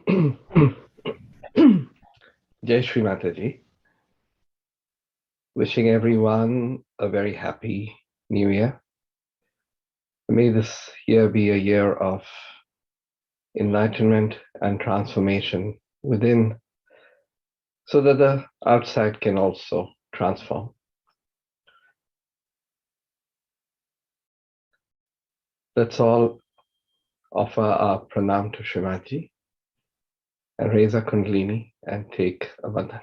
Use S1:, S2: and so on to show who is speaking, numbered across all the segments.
S1: Jai Shri Mataji. Wishing everyone a very happy new year. May this year be a year of enlightenment and transformation within, so that the outside can also transform. Let's all offer our pranam to Shrimaji and raise our kundalini and take a bandhan.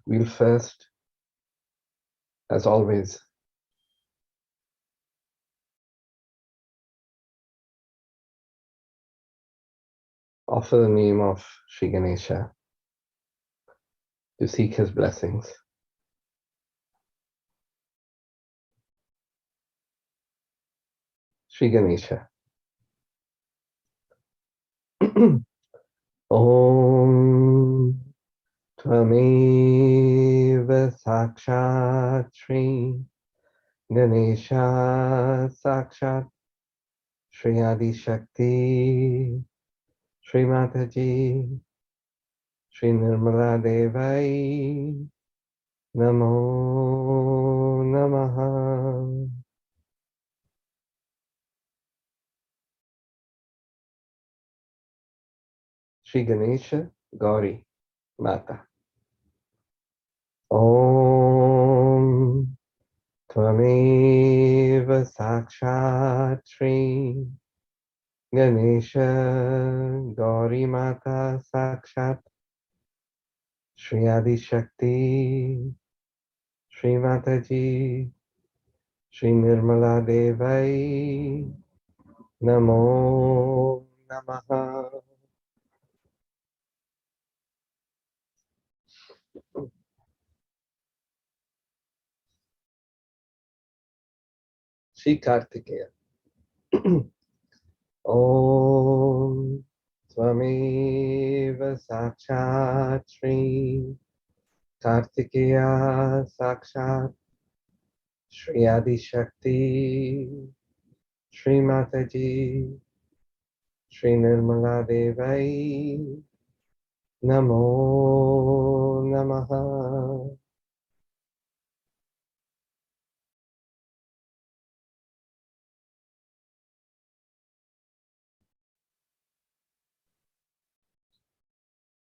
S1: We'll first, as always, offer the name of Sri Ganesha to seek his blessings. Sri Ganesha. Om Tvameva Sakshat Shri Ganesha Sakshat Shri Adi Shakti Shri Mataji Shri Nirmala Devai Namo Namaha. Shri Ganesha Gauri Mata. Om Tvameva Sakshat Shri Ganesha Gauri Mata Sakshat Shri Adi Shakti Shri Mataji Shri Nirmala Devai Namo Namaha. Shri Kartikeya. Om Tvameva Sakshat Shri Kartikeya Sakshat Shri Adi Shakti Shri Mataji Shri Nirmala Devai Namo Namaha.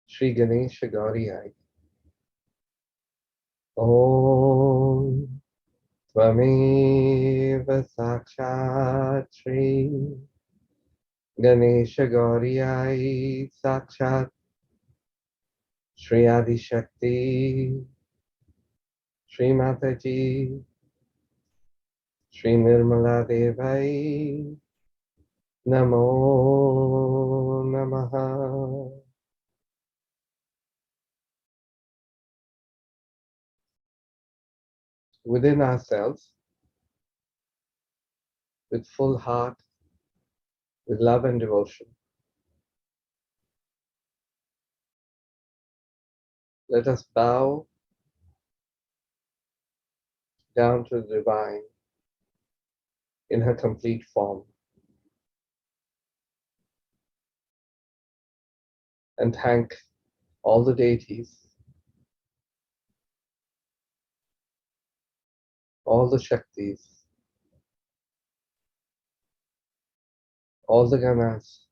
S1: Shri Ganesha Gauriyai. Om Tvameva Sakshat Shri Ganesha Gauriyai Sakshat Shri Adi Shakti Shri Mataji Shri Nirmala Devai Namo Namaha. Within ourselves, with full heart, with love and devotion, Let us bow down to the Divine in her complete form and thank all the deities, all the Shaktis, all the Ganas,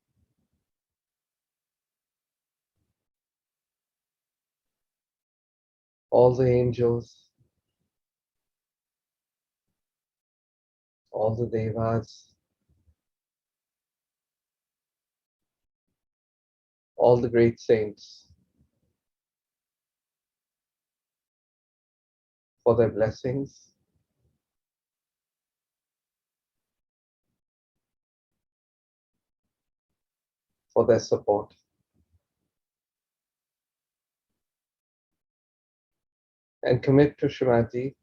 S1: all the angels, all the Devas, all the great saints for their blessings, for their support. And commit to Shrimadji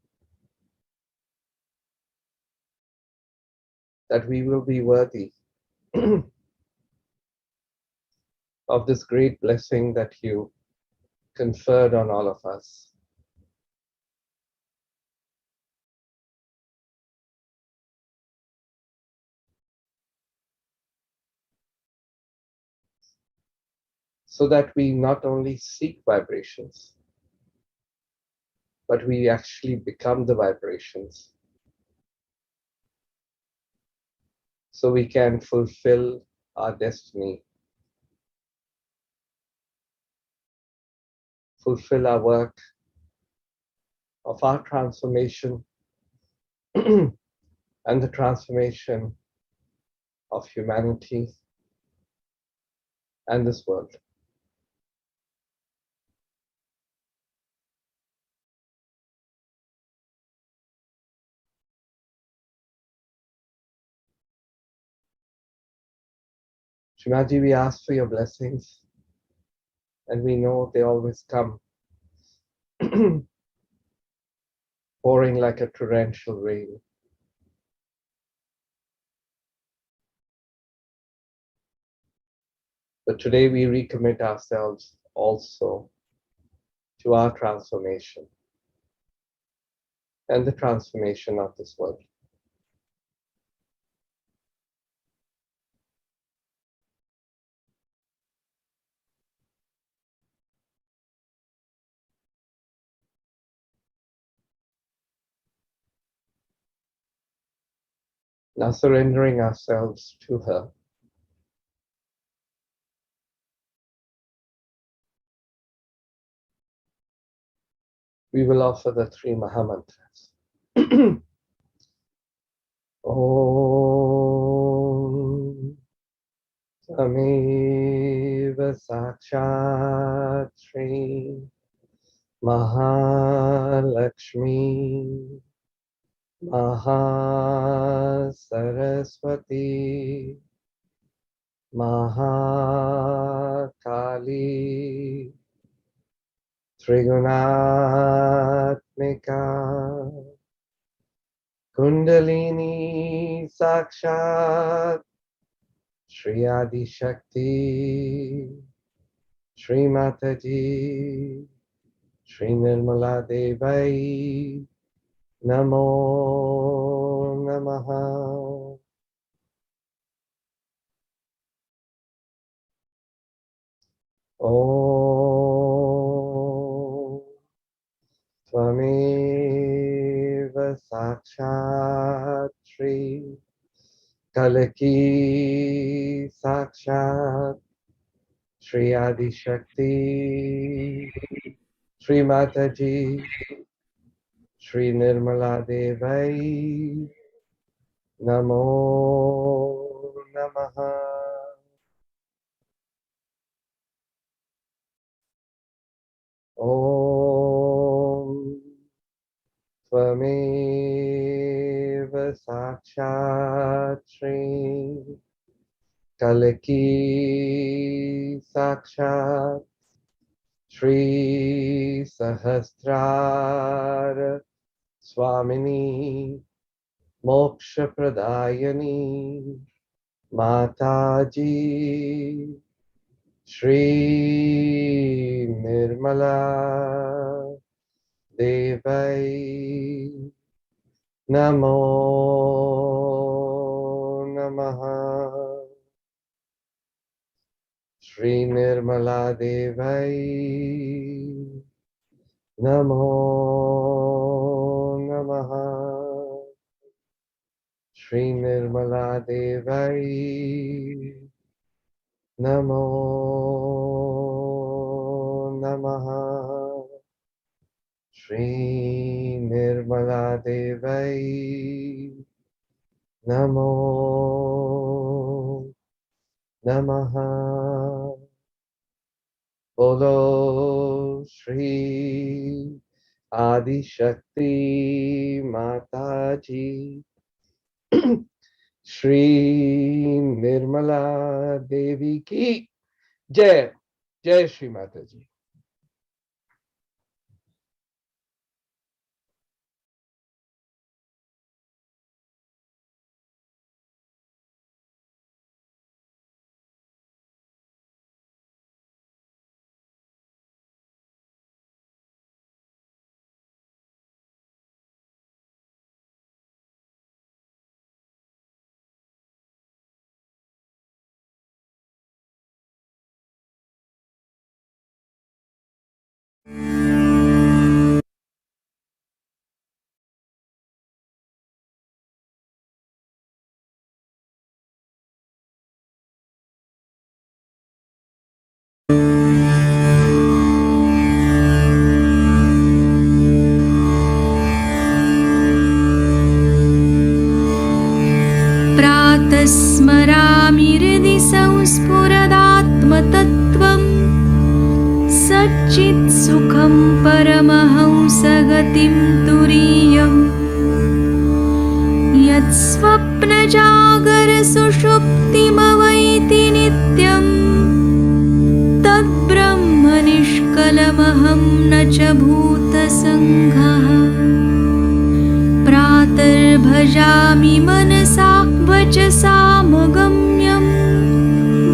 S1: that we will be worthy of this great blessing that you conferred on all of us. So that we not only seek vibrations, but we actually become the vibrations. So we can fulfill our destiny, fulfill our work of our transformation and the transformation of humanity and this world. Shrimadji, we ask for your blessings, and we know they always come pouring like a torrential rain. But today we recommit ourselves also to our transformation and the transformation of this world. Now surrendering ourselves to her, we will offer the three Mahamantras. Om Tameva Sakshat Shri Mahalakshmi Mahasaraswati Mahakali Trigunatmika Kundalini Sakshat Shri Adi Shakti Shri Mataji Shri Nirmala Devai Namo Namaha. Om Tvameva Sakshat Shri Kalaki Sakshat Shri Adi Shakti Shri Mataji Shri Nirmala Devai Namo Namaha. Om Tvameva Sakshat Shri Kalaki Sakshat Shri Sahasrara Swamini Moksha Pradayani Mataji Shri Nirmala Devai Namo Namaha. Shri Nirmala Devai Namo Namaha. Shri Nirmala Devai Namo Namaha. Shri Nirmala Devai Namo Namaha. Bolo Shri Adi Shakti Mataji Shri Nirmala Devi ki Jai. Jai Shri Mataji.
S2: स्मरामि हृदि संस्फुरदात्मतत्त्वं सच्चित्सुखं परमहंसगतिं तुरीयं यत्स्वप्नजागरसुषुप्तिमवैति नित्यं तद्ब्रह्म निष्कलमहं न च भूतसङ्घः प्रातर्भजामि मनसा वचसामगम्यं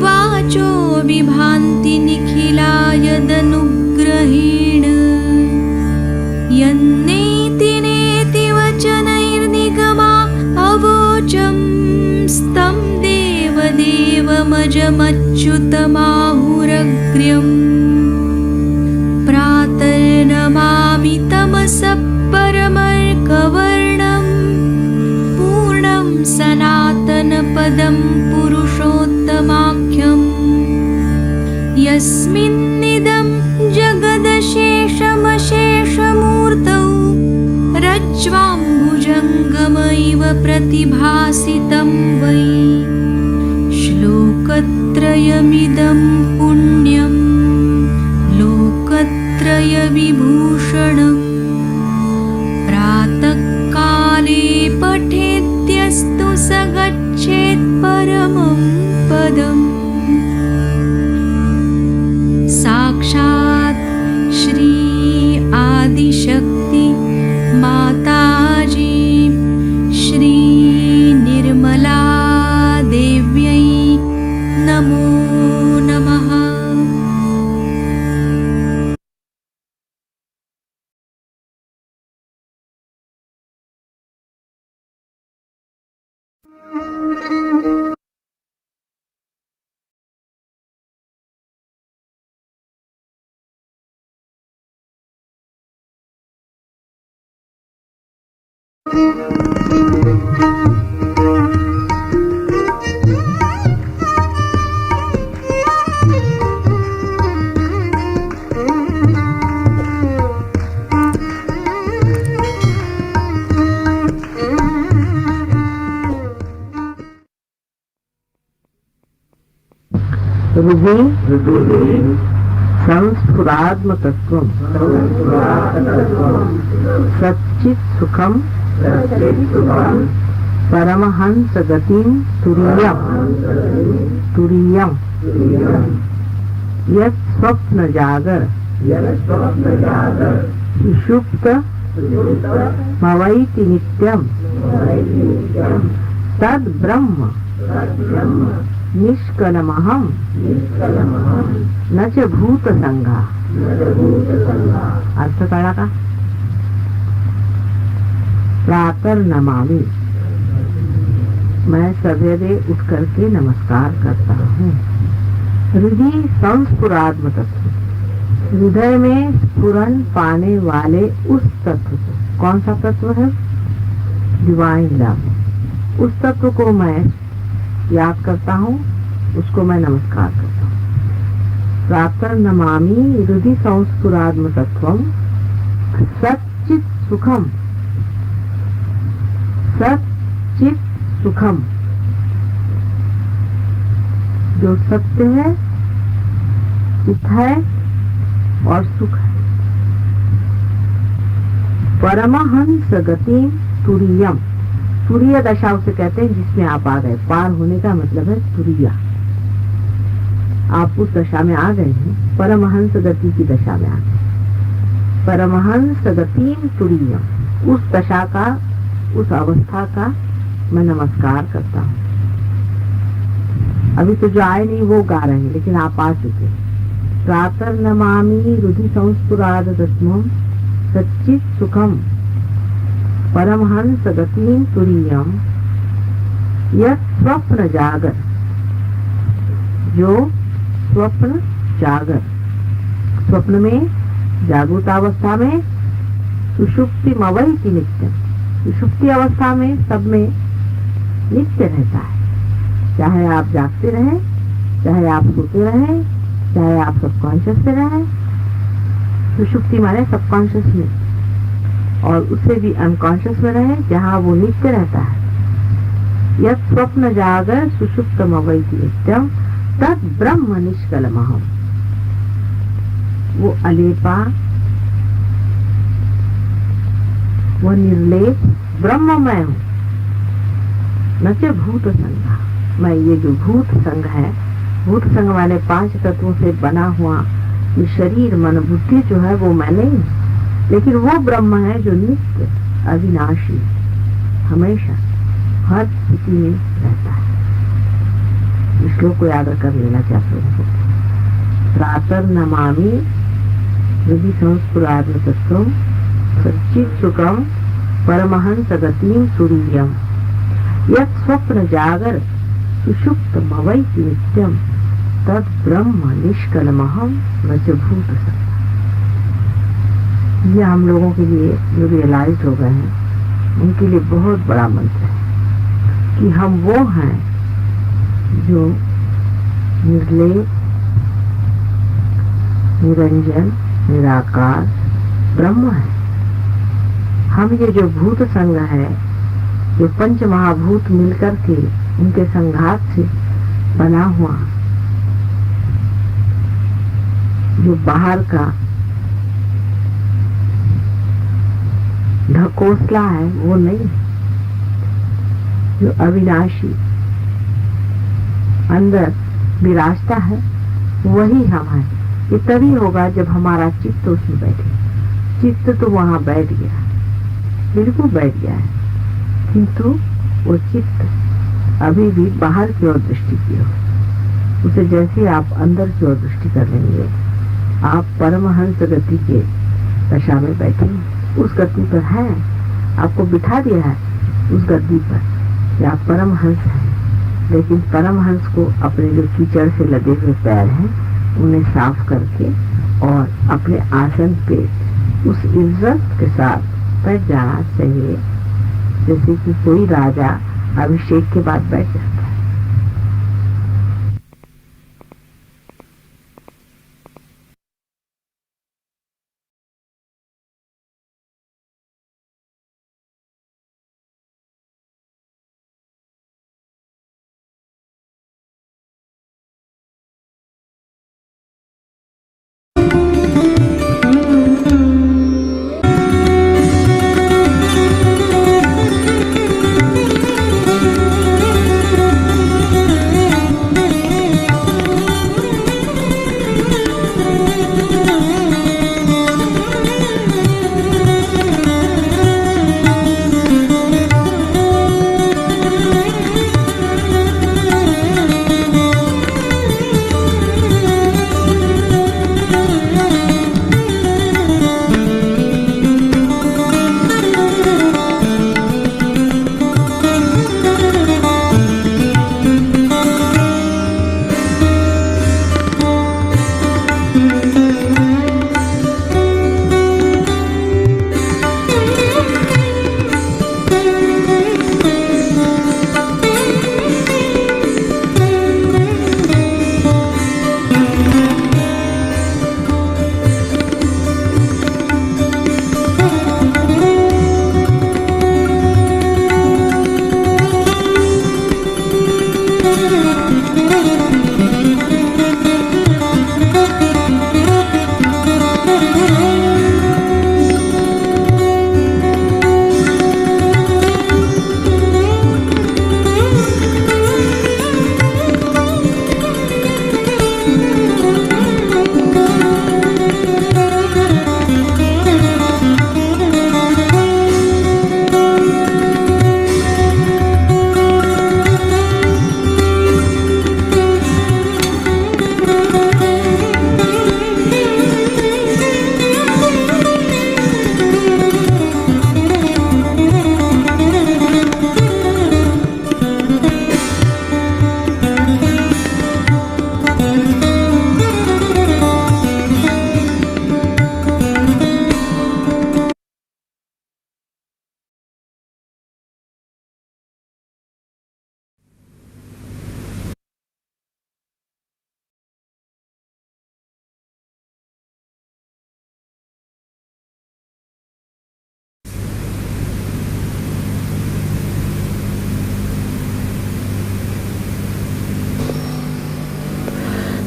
S2: वाचो विभान्ति निखिला यदनुग्रहेण यन्नेति नेति वचनैर्निगमा अवोचं स्तं देवदेवमजमच्युतमाहुरग्र्यम् प्रातर्नमामि तमसः परमर्कवर्णम् सनातनपदं पुरुषोत्तमाख्यम् यस्मिन्निदं जगदशेषमशेषमूर्तौ रज्ज्वाम्बुजङ्गमैव प्रतिभासितं वै श्लोकत्रयमिदं पुण्यं लोकत्रयविभूषणम् प्रातःकाले पठेद्यस्तु स गच्छेत् परमं पदम् साक्षात् श्री आदिशक्ति माताजी श्री निर्मला देव्यै नमो नमः।
S3: हृदि संस्फुरात्मतत्त्वं सच्चित्सुखं परमहंसगतिं तुरीयं यत् स्वप्नजागर सुषुप्त मवैति नित्यं तद् ब्रह्म निष्कलमहं न च भूतसङ्घः अर्थ कळला का? प्रातः नमामि, मैं सवेरे उठ करके नमस्कार करता हूँ। हृदय संस्फुरात्म तत्व, हृदय में स्फुरन पाने वाले उस तत्व को, कौन सा तत्व है? Divine love. उस तत्व को मैं याद करता हूँ, उसको मैं नमस्कार करता हूँ। प्रातः नमामि हृदय संस्फुरात्म तत्वम सच्चित सुखम, सच्चित सुखम, जो सत्य है, चित है और सुख है। परमहंस गति तुरीयम, तुरीय दशा उसे कहते हैं जिसमें आप आ गए। पार होने का मतलब है तुरीया, आप उस दशा में आ गए हैं, परमहंस गति की दशा में आ गए। परमहंस गति तुरीयम, उस दशा का, उस अवस्था का मैं नमस्कार करता हूँ। अभी तो जो आए नहीं वो गा रहे हैं, लेकिन आप आ चुके। प्रातः नमामि हृदय संस्फुराद तत्वम सच्चित सुखम परमहंस गतिं तुरीयम यत् स्वप्न जागर, जो स्वप्न जागर, स्वप्न में, जागृतावस्था में, सुषुप्ति मवैति नित्यम, सुषुप्ति अवस्था में सब में नित्य रहता है। चाहे आप जागते रहें, चाहे आप सोते रहें, चाहे आप सबकॉन्शियस में रहें। सुषुप्ति माने सबकॉन्शियस में, और उससे भी अनकॉन्शियस में रहें, जहाँ वो नित्य रहता है। यत् स्वप्न जागर सुषुप्तम अवैति नित्यम तत् ब्रह्म निष्कलमहम्, वो अलेपा, वो निर्लेप ब्रह्म मैं हूँ, न च भूत संघ। मैं ये जो भूत संघ है, भूत संघ वाले 5 तत्वों से बना हुआ ये शरीर मन बुद्धि जो है वो मैं नहीं, लेकिन वो ब्रह्म है जो नित्य अविनाशी हमेशा हर स्थिति में रहता है। इस श्लोक को याद कर लेना चाहते हो। प्रातः नमामि हृदय संस्फुरात्म तत्वम सच्चित सुखम परमहंस गतिं तुरीयम यत् स्वप्न जागर सुषुप्त मवैति नित्यम तद ब्रह्म निष्कलमहम् न च भूत संघ। ये हम लोगों के लिए जो रियलाइज हो गए हैं, उनके लिए बहुत बड़ा मंत्र है कि हम वो हैं जो निर्लेप, निरंजन, निराकार ब्रह्म है। हम ये जो भूत संघ है, जो पंच महाभूत मिलकर के उनके संघात से बना हुआ जो बाहर का ढकोसला है, वो नहीं, जो अविनाशी अंदर विराजता है, वही हम है। ये तभी होगा जब हमारा चित्त उसमें बैठे। चित्त तो वहां बैठ गया, बिल्कुल बैठ गया है, किंतु वो चित्त अभी भी बाहर की ओर दृष्टि की हो। उसे जैसे आप अंदर की ओर दृष्टि कर लेंगे, आप परमहंस गति के दशा में बैठेंगे। उस गति पर है, आपको बिठा दिया है उस गद्दी पर कि आप परमहंस हैं, लेकिन परमहंस को अपने जो कीचड़ से लगे हुए पैर हैं उन्हें साफ करके और अपने आसन पे उस इज्जत के साथ बैठ जाना चाहिए, जैसे कि कोई राजा अभिषेक के बाद बैठ जाता है।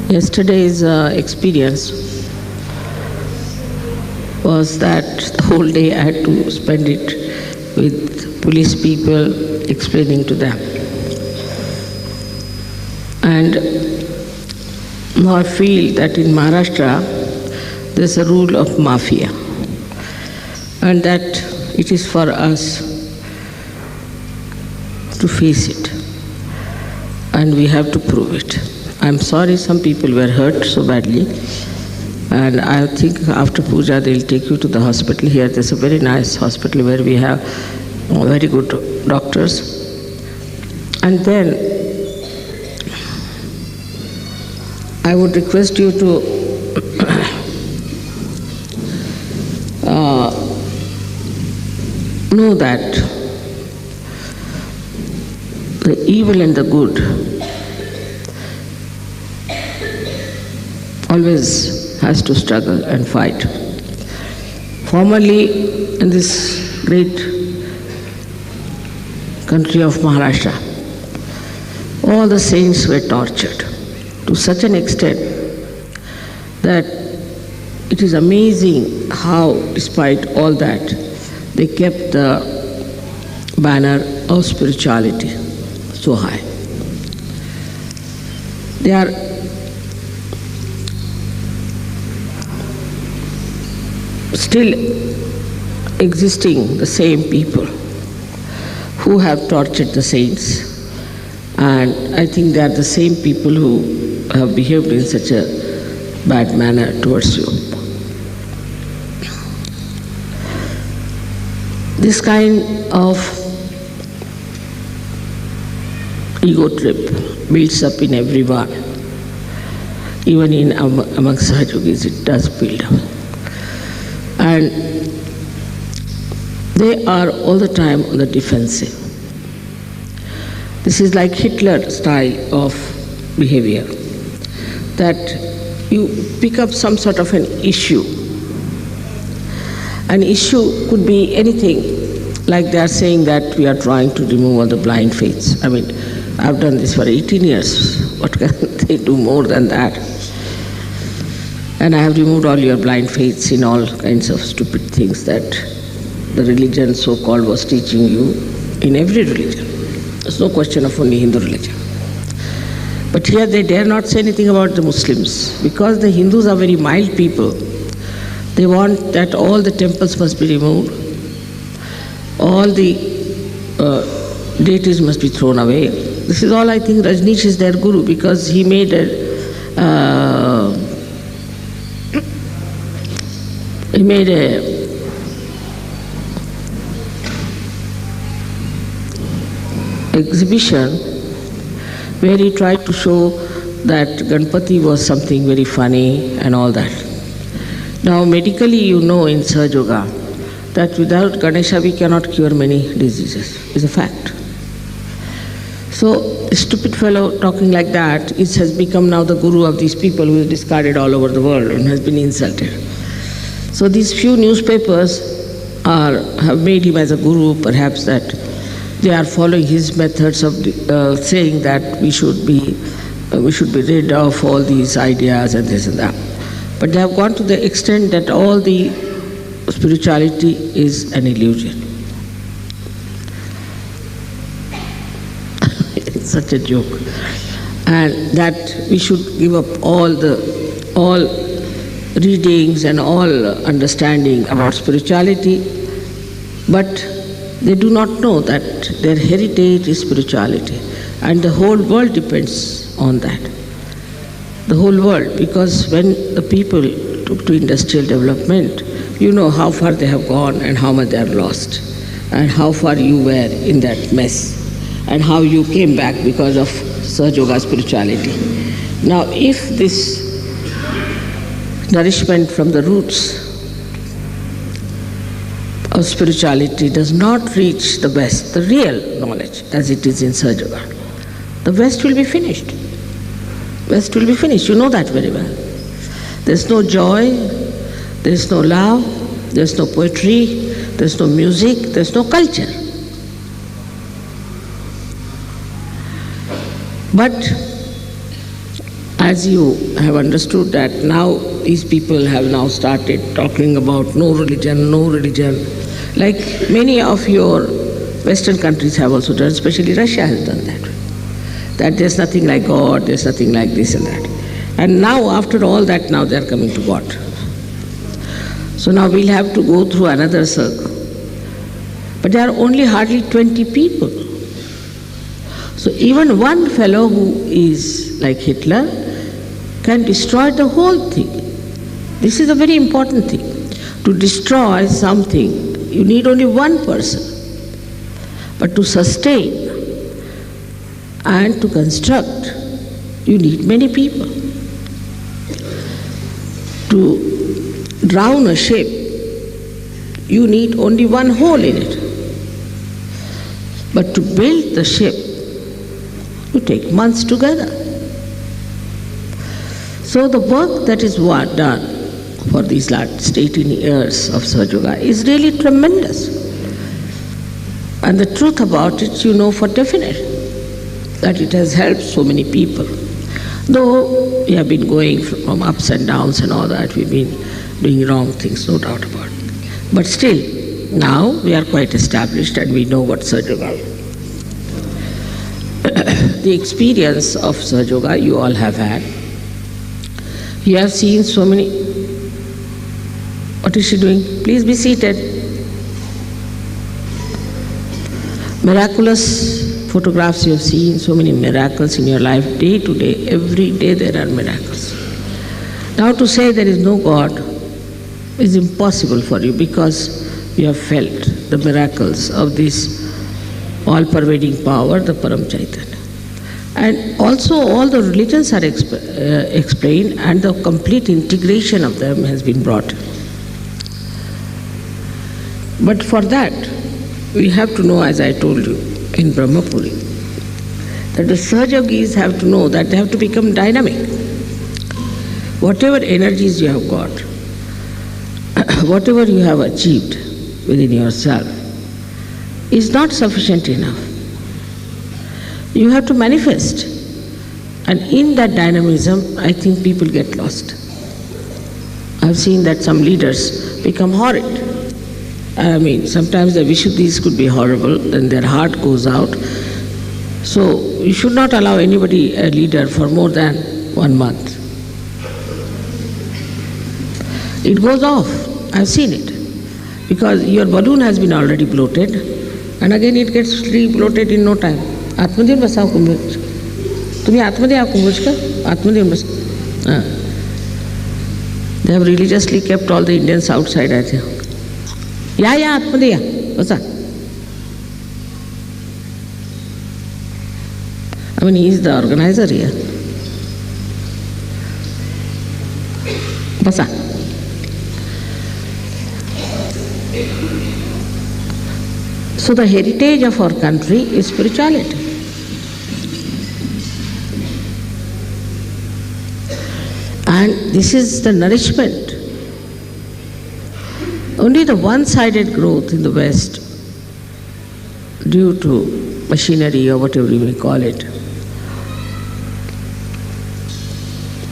S4: Yesterday's experience was that the whole day I had to spend it with police people explaining to them. And now I feel that in Maharashtra there's a rule of mafia, and that it is for us to face it, and we have to prove it. I'm sorry some people were hurt so badly, and I think after puja they'll take you to the hospital. Here there's a very nice hospital where we have very good doctors. And then I would request you to know that the evil and the good always has to struggle and fight. Formerly, in this great country of Maharashtra, all the saints were tortured to such an extent that it is amazing how, despite all that, they kept the banner of spirituality so high. They are still existing, the same people who have tortured the saints, and I think they are the same people who have behaved in such a bad manner towards you. This kind of ego trip builds up in everyone, even in among Sahajogis it does build up. And they are all the time on the defensive. This is like Hitler style of behavior, that you pick up some sort of an issue. An issue could be anything, like they are saying that we are trying to remove all the blind faiths. I mean, I've done this for 18 years. What can they do more than that? And I have removed all your blind faiths in all kinds of stupid things that the religion so-called was teaching you, in every religion. There's no question of only Hindu religion. But here they dare not say anything about the Muslims, because the Hindus are very mild people. They want that all the temples must be removed, all the deities must be thrown away. This is all I think Rajneesh is their guru, because he made a exhibition where he tried to show that Ganpati was something very funny and all that. Now medically you know in Sahaja Yoga that without Ganesha we cannot cure many diseases. It's a fact. So a stupid fellow talking like that has become now the guru of these people who is discarded all over the world and has been insulted. So these few newspapers have made him as a guru, perhaps that they are following his methods of saying that we should be rid of all these ideas and this and that. But they have gone to the extent that all the spirituality is an illusion. It's such a joke. And that we should give up all readings and all understanding about spirituality, but they do not know that their heritage is spirituality, and the whole world depends on that. The whole world, because when the people took to industrial development, you know how far they have gone and how much they are lost, and how far you were in that mess, and how you came back because of Sahaja Yoga spirituality. Now, if this nourishment from the roots of spirituality does not reach the West, the real knowledge as it is in Sahaja Yoga, the West will be finished. West will be finished, you know that very well. There's no joy, there's no love, there's no poetry, there's no music, there's no culture. But as you have understood that now these people have now started talking about no religion, like many of your Western countries have also done, especially Russia has done that. That there's nothing like God, there's nothing like this and that. And now after all that, now they're coming to God. So now we'll have to go through another circle. But there are only hardly 20 people. So even one fellow who is like Hitler can destroy the whole thing. This is a very important thing. To destroy something, you need only one person. But to sustain and to construct, you need many people. To drown a ship, you need only one hole in it. But to build the ship, you take months together. So the work that is done for these last 18 years of Sahaja Yoga is really tremendous. And the truth about it, you know for definite, that it has helped so many people. Though we have been going from ups and downs and all that, we've been doing wrong things, no doubt about it. But still, now we are quite established and we know what Sahaja Yoga is. The experience of Sahaja Yoga you all have had. You have seen so many. What is she doing? Please be seated. Miraculous photographs you have seen, so many miracles in your life, day to day, every day there are miracles. Now to say there is no God is impossible for you because you have felt the miracles of this all-pervading power, the Param Chaitanya. And also all the religions are explained and the complete integration of them has been brought. But for that, we have to know, as I told you in Brahmapuri, that the Sahaja Yogis have to know that they have to become dynamic. Whatever energies you have got, whatever you have achieved within yourself, is not sufficient enough. You have to manifest. And in that dynamism, I think people get lost. I've seen that some leaders become horrid. I mean, sometimes the Vishuddhis could be horrible, then their heart goes out. So you should not allow anybody a leader for more than 1 month. It goes off. I've seen it. Because your balloon has been already bloated, and again it gets re-bloated in no time. Atmadhyam basav kumbhaj. Tumi atmadhyam kumbhaj ka? Atmadhyam basav. They have religiously kept all the Indians outside, I think. Yeah, atmadhyam. Basa. I mean, he is the organizer here. Basa. So the heritage of our country is spirituality. And this is the nourishment. Only the one-sided growth in the West, due to machinery or whatever you may call it,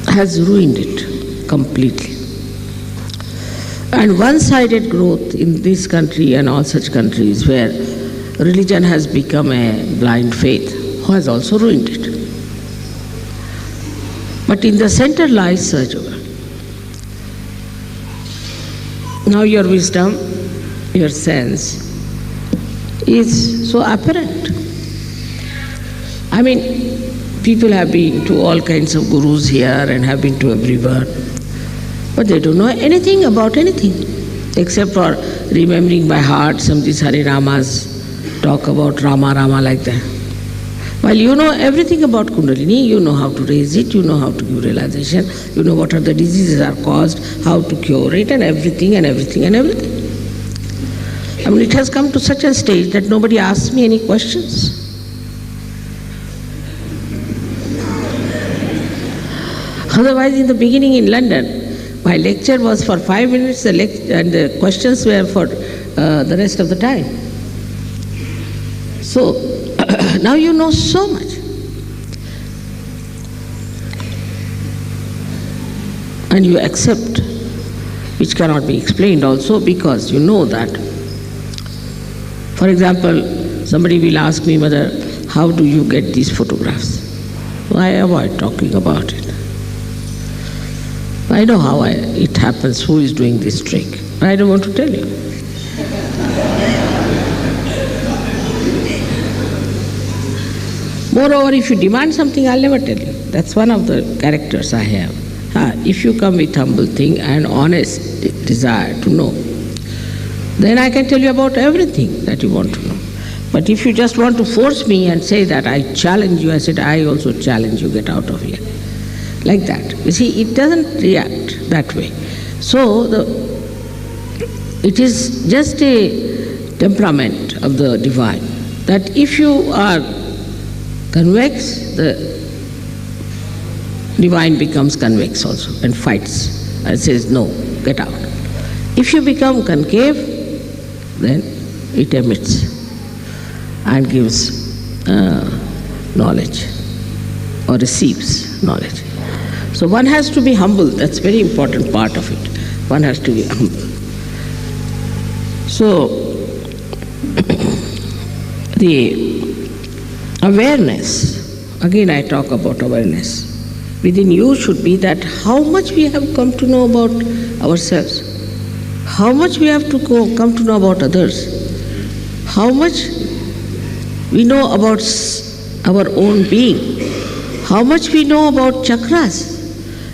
S4: has ruined it completely. And one-sided growth in this country and all such countries where religion has become a blind faith has also ruined it. But in the center lies Sahaja Yoga. Now your wisdom, your sense is so apparent. I mean, people have been to all kinds of gurus here and have been to everywhere. But they don't know anything about anything, except for remembering by heart some of these Hare Ramas, talk about Rama like that. While you know everything about Kundalini, you know how to raise it, you know how to give realization, you know what are the diseases are caused, how to cure it, and everything. I mean, it has come to such a stage that nobody asks me any questions. Otherwise, in the beginning in London, my lecture was for 5 minutes and the questions were for the rest of the time. So, now you know so much. and you accept, which cannot be explained also, because you know that. For example, somebody will ask me, Mother, how do you get these photographs? I avoid talking about it. I know how it happens, who is doing this trick. I don't want to tell you. Moreover, if you demand something, I'll never tell you. That's one of the characters I have. If you come with humble thing and honest desire to know, then I can tell you about everything that you want to know. But if you just want to force me and say that I challenge you, I said, I also challenge you, get out of here. Like that. You see, it doesn't react that way. So, it is just a temperament of the divine, that if you are convex, the divine becomes convex also and fights and says, no, get out. If you become concave, then it emits and gives knowledge or receives knowledge. So one has to be humble. That's a very important part of it. One has to be humble. So the awareness, again I talk about awareness, within you should be that how much we have come to know about ourselves, how much we have to come to know about others, how much we know about our own being, how much we know about chakras.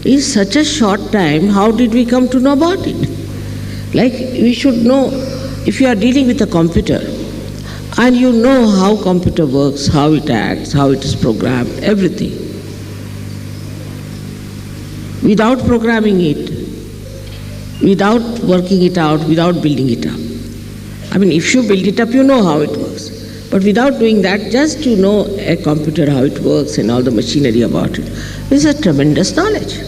S4: In such a short time, how did we come to know about it? Like we should know, if you are dealing with a computer and you know how computer works, how it acts, how it is programmed, everything. Without programming it, without working it out, without building it up. I mean, if you build it up, you know how it works. But without doing that, just to know a computer, how it works and all the machinery about it, is a tremendous knowledge.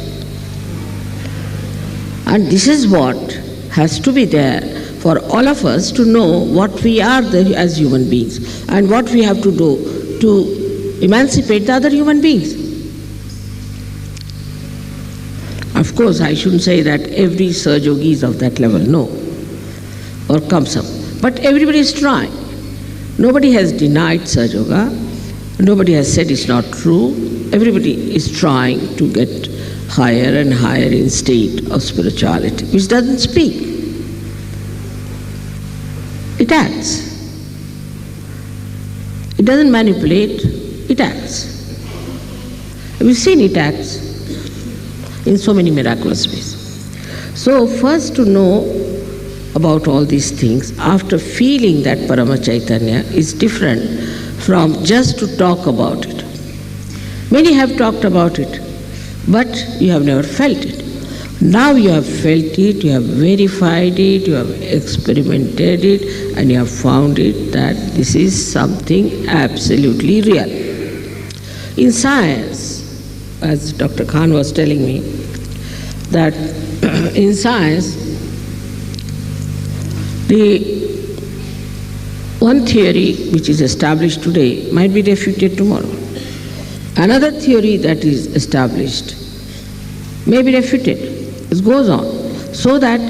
S4: And this is what has to be there for all of us to know what we are as human beings and what we have to do to emancipate the other human beings. Of course, I shouldn't say that every Saj Yogi is of that level, no, or comes up. But everybody is trying. Nobody has denied Saj Yoga. Nobody has said it's not true. Everybody is trying to get higher and higher in state of spirituality, which doesn't speak. It acts. It doesn't manipulate, it acts. We've seen it acts in so many miraculous ways. So first to know about all these things, after feeling that Parama Chaitanya is different from just to talk about it. Many have talked about it, but you have never felt it. Now you have felt it, you have verified it, you have experimented it, and you have found it that this is something absolutely real. In science, as Dr. Khan was telling me, that in science, the one theory which is established today might be refuted tomorrow. Another theory that is established may be refuted. It goes on. So that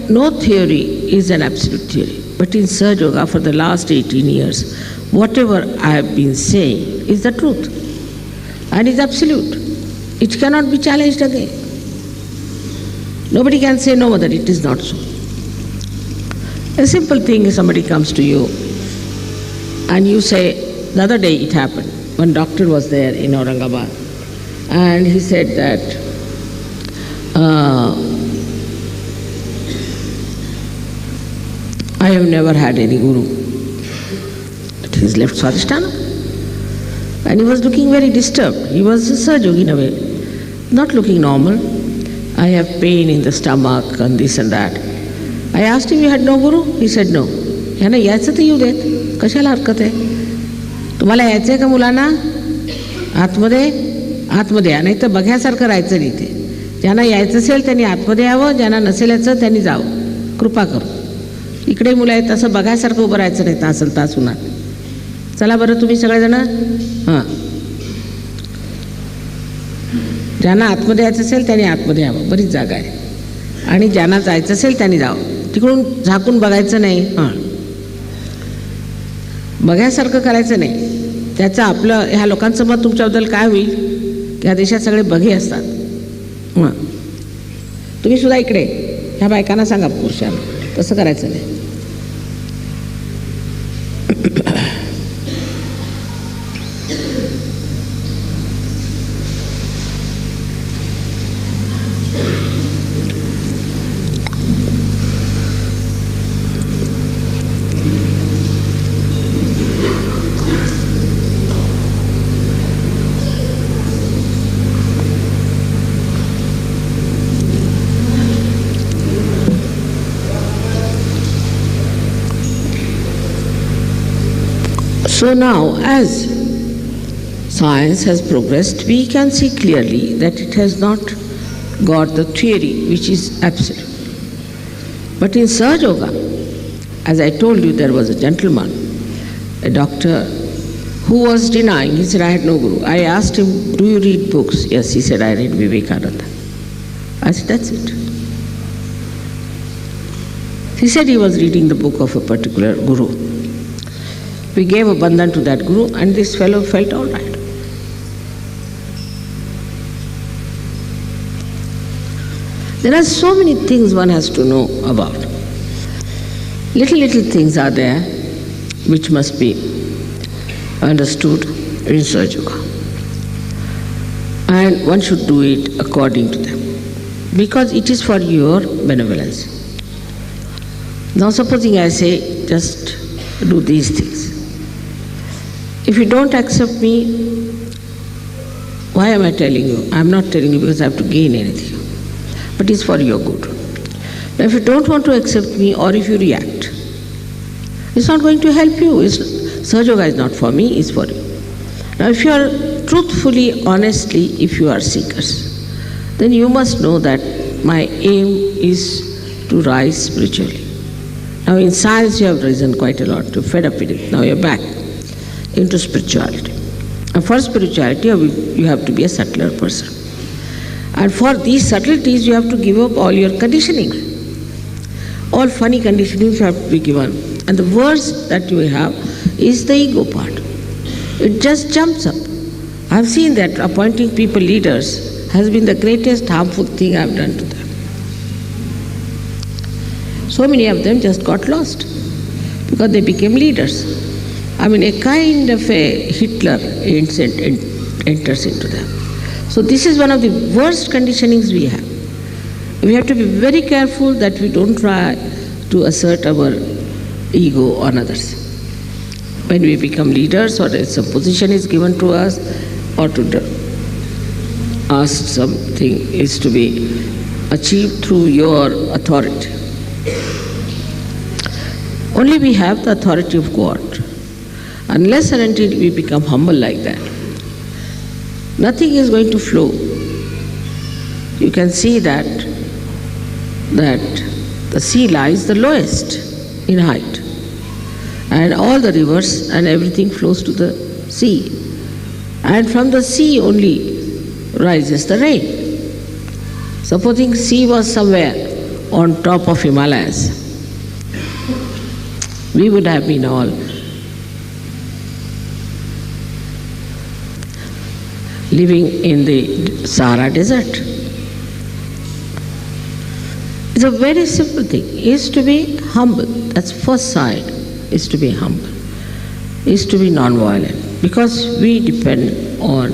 S4: no theory is an absolute theory. But in Saj Yoga for the last 18 years, whatever I have been saying is the truth and is absolute. It cannot be challenged again. Nobody can say, no, that it is not so. A simple thing is somebody comes to you and you say, the other day it happened, one doctor was there in Aurangabad and he said that I have never had any guru. But he's left Swadhisthana. And he was looking very disturbed. He was a Saj Yogi in a way, not looking normal. I have pain in the stomach and this and that. I asked him, you had no guru? He said, no. यांना यायचं तर येऊ देत, कशाला हरकत आहे? तुम्हाला यायचं आहे का मुलांना? आतमध्ये या, नाही तर बघ्यासारखं राहायचं नाही ते. ज्यांना यायचं असेल त्यांनी आतमध्ये यावं, ज्यांना नसेल यायचं त्यांनी जावं. कृपा करू. इकडे मुलं आहेत तसं बघायसारखं उभं राहायचं नाही तास उन्हात. चला बरं तुम्ही सगळेजण. हां ज्यांना आतमध्ये यायचं असेल त्यांनी आतमध्ये यावं, बरीच जागा आहे. आणि ज्यांना जायचं असेल त्यांनी जावं. तिकडून झाकून बघायचं नाही, बघायसारखं करायचं नाही. त्याचं आपलं ह्या लोकांचं मत तुमच्याबद्दल काय होईल? या देशात सगळे बघे असतात. तुम्ही सुद्धा इकडे ह्या बायकांना सांगा, पुरुषांना तसं करायचं नाही. So now, as science has progressed, we can see clearly that it has not got the theory which is absolute. But in Sahaja Yoga, as I told you, there was a gentleman, a doctor, who was denying. He said, I had no guru. I asked him, do you read books? Yes, he said, I read Vivekananda. I said, that's it. He said he was reading the book of a particular guru. We gave a bandhan to that guru, and this fellow felt all right. There are so many things one has to know about. Little things are there which must be understood in Sahaja Yoga. And one should do it according to them, because it is for your benevolence. Now supposing I say, just do these things. If you don't accept me, why am I telling you? I am not telling you because I have to gain anything, but it's for your good. Now if you don't want to accept me, or if you react, it's not going to help you. Sahaja Yoga is not for me, it's for you. Now if you are truthfully, honestly, if you are seekers, then you must know that my aim is to rise spiritually. Now in science you have risen quite a lot, you're fed up with it, now you're back into spirituality. And for spirituality you have to be a subtler person. And for these subtleties you have to give up all your conditioning. All funny conditionings have to be given. And the worst that you have is the ego part. It just jumps up. I've seen that appointing people leaders has been the greatest harmful thing I've done to them. So many of them just got lost because they became leaders. I mean, a kind of a Hitler enters into them. So this is one of the worst conditionings we have. We have to be very careful that we don't try to assert our ego on others. When we become leaders, or some position is given to us, or to ask something is to be achieved through your authority. Only we have the authority of God. Unless and until we become humble like that, nothing is going to flow. You can see that the sea lies the lowest in height, and all the rivers and everything flows to the sea, and from the sea only rises the rain. Supposing sea was somewhere on top of Himalayas, we would have been all living in the Sahara desert. It's a very simple thing, is to be humble. That's first side, is to be humble, is to be non-violent, because we depend on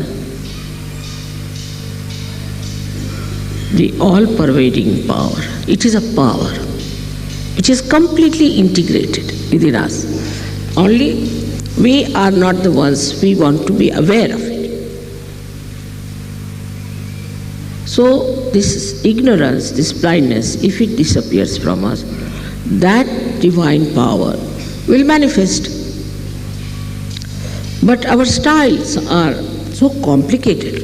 S4: the all-pervading power. It is a power which is completely integrated within us. Only we are not the ones, we want to be aware of it. So this ignorance, this blindness, if it disappears from us, that divine power will manifest. But our styles are so complicated.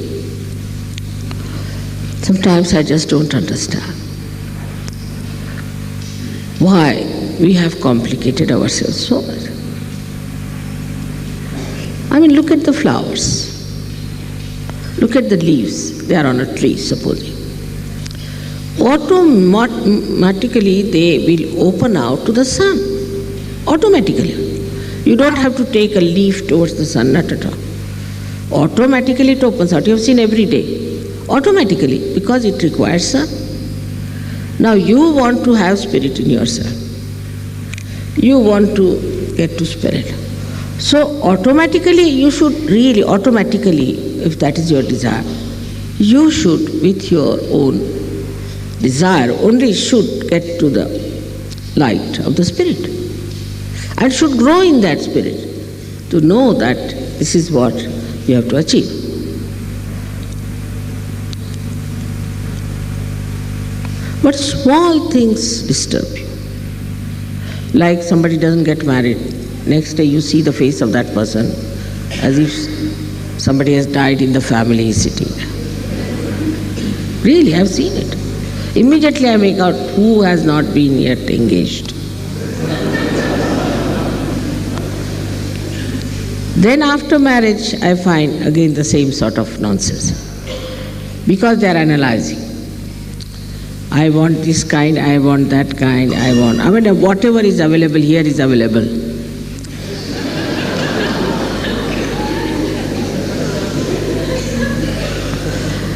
S4: Sometimes I just don't understand why we have complicated ourselves so much. I mean, look at the flowers. Look at the leaves, they are on a tree, supposing. Automatically they will open out to the sun. Automatically. You don't have to take a leaf towards the sun, not at all. Automatically it opens out. You have seen every day. Automatically, because it requires sun. Now you want to have spirit in yourself. You want to get to spirit. So automatically you should really, if that is your desire, you should with your own desire only should get to the light of the spirit. And should grow in that spirit to know that this is what you have to achieve. But small things disturb you. Like somebody doesn't get married, next day you see the face of that person as if somebody has died in the family sitting there. Really, I've seen it. Immediately I make out who has not been yet engaged. Then after marriage, I find again the same sort of nonsense. Because they are analyzing. I want this kind, I want that kind, whatever is available here is available.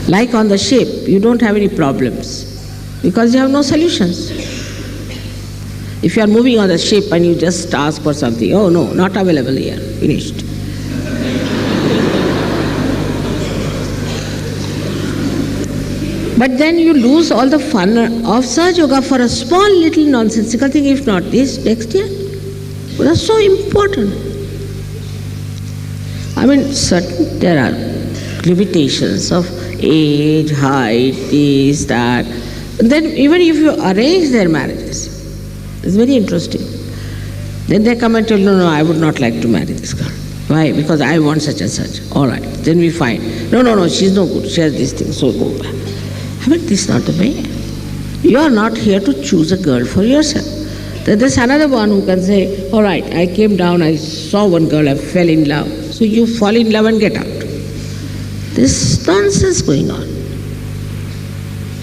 S4: Like on the ship, you don't have any problems because you have no solutions. If you are moving on the ship and you just ask for something, oh no, not available here, finished. But then you lose all the fun of Sahaja Yoga for a small little nonsensical thing, if not this, next year. That's so important. There are limitations of age, height, this, that. Then even if you arrange their marriages, it's very interesting. Then they come and tell, no, I would not like to marry this girl. Why? Because I want such and such. All right. Then we find, no, she's no good. She has this thing, so go back. This is not the way. You are not here to choose a girl for yourself. Then there's another one who can say, all right, I came down, I saw one girl, I fell in love. So you fall in love and get out. This nonsense going on.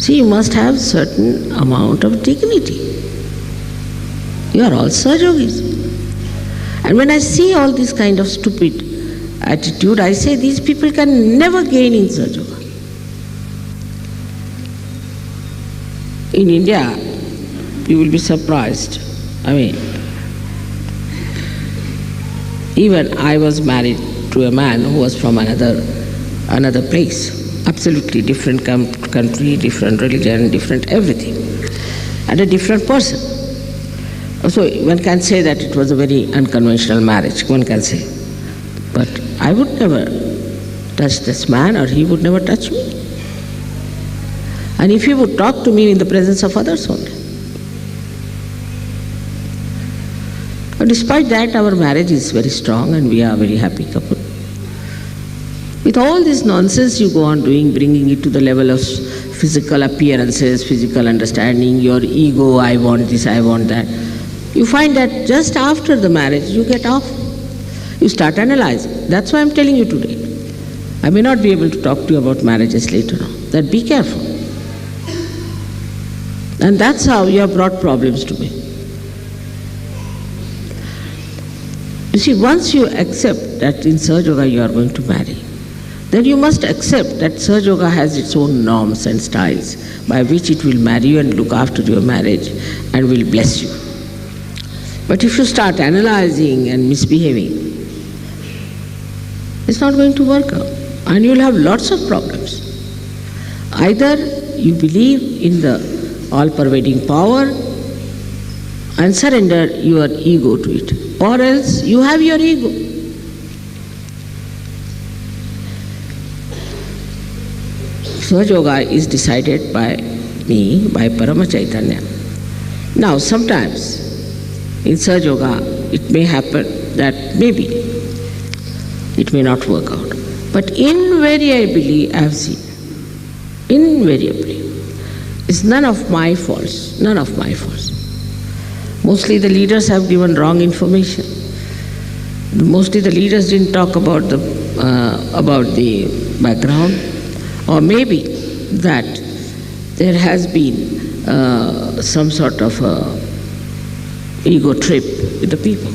S4: See, you must have certain amount of dignity. You are all Sahaja Yogis. And when I see all this kind of stupid attitude, I say these people can never gain in Sahaja Yoga. In India, you will be surprised. Even I was married to a man who was from another place, absolutely different country, different religion, different everything, and a different person. So one can say that it was a very unconventional marriage, one can say. But I would never touch this man or he would never touch me. And if he would talk to me in the presence of others only. But despite that, our marriage is very strong and we are a very happy couple. With all this nonsense you go on doing, bringing it to the level of physical appearances, physical understanding, your ego, I want this, I want that. You find that just after the marriage, you get off. You start analyzing. That's why I'm telling you today. I may not be able to talk to you about marriages later on. That be careful. And that's how you have brought problems to me. You see, once you accept that in Sahaja Yoga you are going to marry, then you must accept that Sahaja Yoga has its own norms and styles by which it will marry you and look after your marriage and will bless you. But if you start analyzing and misbehaving, it's not going to work out and you will have lots of problems. Either you believe in the all-pervading power and surrender your ego to it, or else you have your ego. Sahaja Yoga is decided by me, by Parama Chaitanya. Now sometimes in Sahaja Yoga it may happen that maybe it may not work out. But invariably I have seen, invariably, it's none of my faults, none of my faults. Mostly the leaders have given wrong information. Mostly the leaders didn't talk about the background. Or maybe that there has been some sort of ego trip with the people.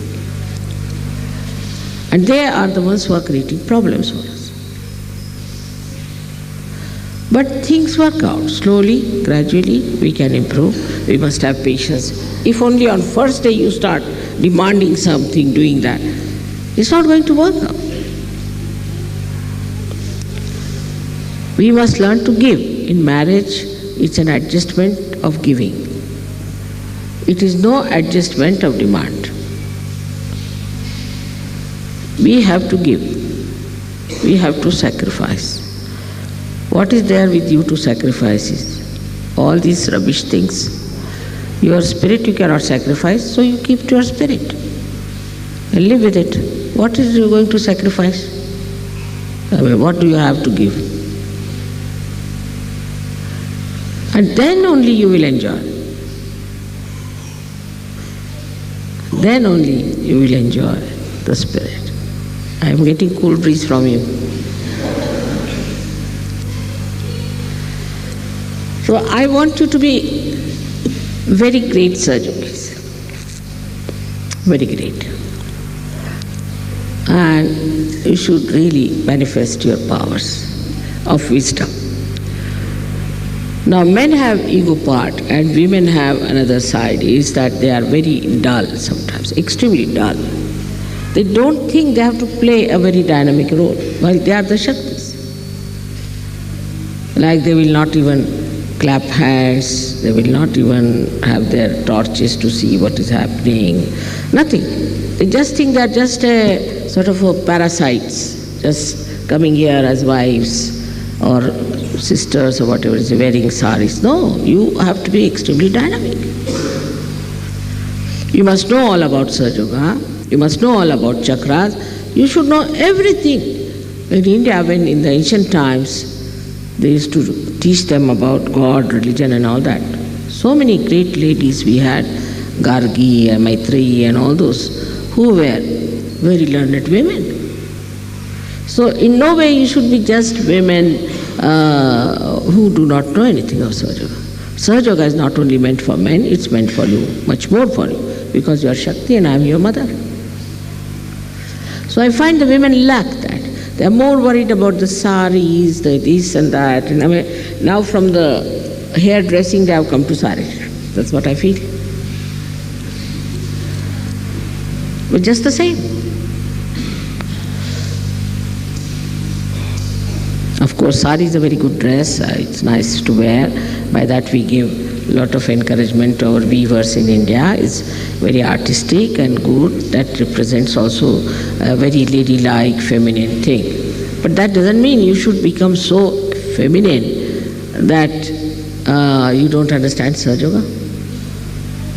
S4: And they are the ones who are creating problems for us. But things work out. Slowly, gradually, we can improve. We must have patience. If only on first day you start demanding something, doing that, it's not going to work out. We must learn to give. In marriage, it's an adjustment of giving. It is no adjustment of demand. We have to give. We have to sacrifice. What is there with you to sacrifice is all these rubbish things. Your spirit you cannot sacrifice, so you keep to your spirit and live with it. What is you going to sacrifice? I mean, what do you have to give? And then only you will enjoy. Then only you will enjoy the spirit. I am getting cool breeze from you. So I want you to be very great Sahajogis. Very great. And you should really manifest your powers of wisdom. Now men have ego part and women have another side, is that they are very dull sometimes, extremely dull. They don't think they have to play a very dynamic role, while they are the Shaktis. Like they will not even clap hands, they will not even have their torches to see what is happening, nothing. They just think they are just a sort of a parasites, just coming here as wives or sisters or whatever, is wearing saris. No, you have to be extremely dynamic. You must know all about Sahaja, you must know all about chakras, you should know everything. In India, when in the ancient times, they used to teach them about God, religion and all that. So many great ladies we had, Gargi and Maitreyi and all those, who were very learned women. So in no way you should be just women who do not know anything of Sahaja. Sahaja is not only meant for men, it's meant for you, much more for you, because you are Shakti and I am your mother. So I find the women lack that. They are more worried about the saris, the this and that. And I mean, now from the hairdressing they have come to saris. That's what I feel. But just the same. Of course, sari is a very good dress. It's nice to wear. By that we give a lot of encouragement to our weavers in India. It's very artistic and good. That represents also a very ladylike, feminine thing. But that doesn't mean you should become so feminine that you don't understand Sahaja Yoga.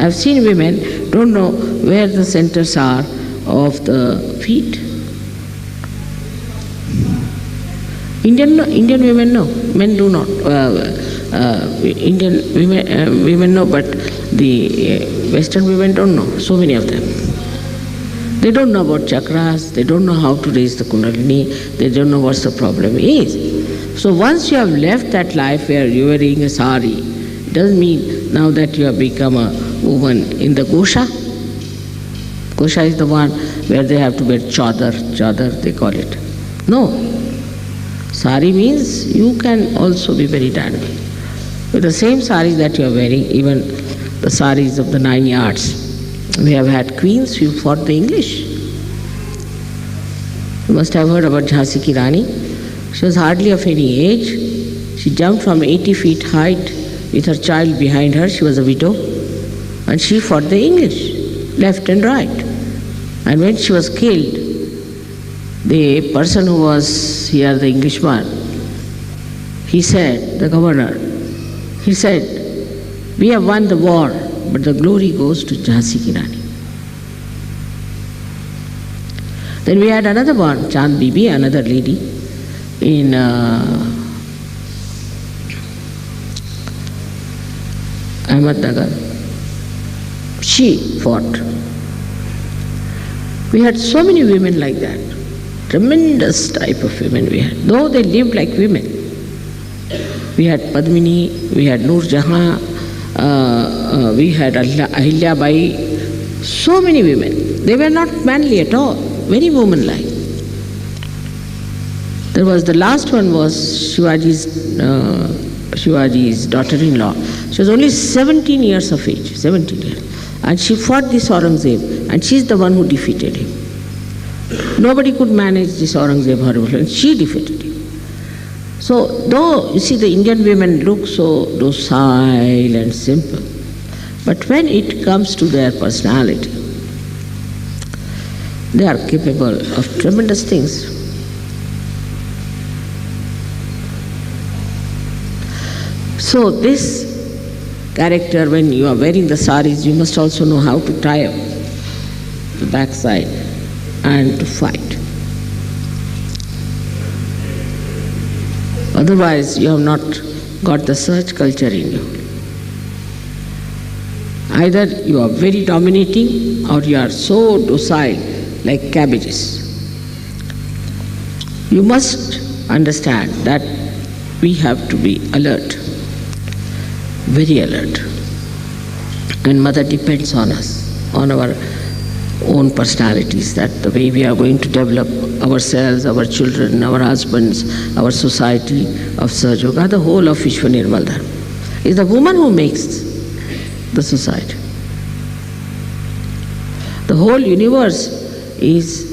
S4: I've seen women don't know where the centers are of the feet. Indian women know, men do not. Indian women know, but the Western women don't know, so many of them. They don't know about chakras, they don't know how to raise the Kundalini, they don't know what the problem is. So once you have left that life where you are wearing a sari, it doesn't mean now that you have become a woman in the Gosha. Gosha is the one where they have to wear chadar they call it. No. Sari means you can also be very dynamic. With the same saris that you are wearing, even the saris of the 9 yards, we have had queens who fought the English. You must have heard about Jhansi Ki Rani. She was hardly of any age. She jumped from 80 feet height with her child behind her. She was a widow. And she fought the English, left and right. And when she was killed, the person who was here, the Englishman, he said, the governor, he said, we have won the war, but the glory goes to Jhansi Ki Rani. Then we had another one, Chand Bibi, another lady in Ahmednagar. She fought. We had so many women like that. Tremendous type of women we had, though they lived like women. We had Padmini, we had Noor Jahan, we had Ahilya Bai, so many women. They were not manly at all, very womanlike. There was the last one was Shivaji's daughter-in-law. She was only 17 years of age, 17 years. And she fought this Aurangzeb, and she's the one who defeated him. Nobody could manage this Aurangzeb horrible, and she defeated him. So, though, you see, the Indian women look so docile and simple, but when it comes to their personality, they are capable of tremendous things. So this character, when you are wearing the saris, you must also know how to tie up the backside and to fight. Otherwise, you have not got the search culture in you. Either you are very dominating or you are so docile like cabbages. You must understand that we have to be alert, very alert. And Mother depends on us, on our own personalities, that the way we are going to develop ourselves, our children, our husbands, our society of Sahaja Yoga, the whole of Vishwa Nirmal Dharma. It's the woman who makes the society. The whole universe is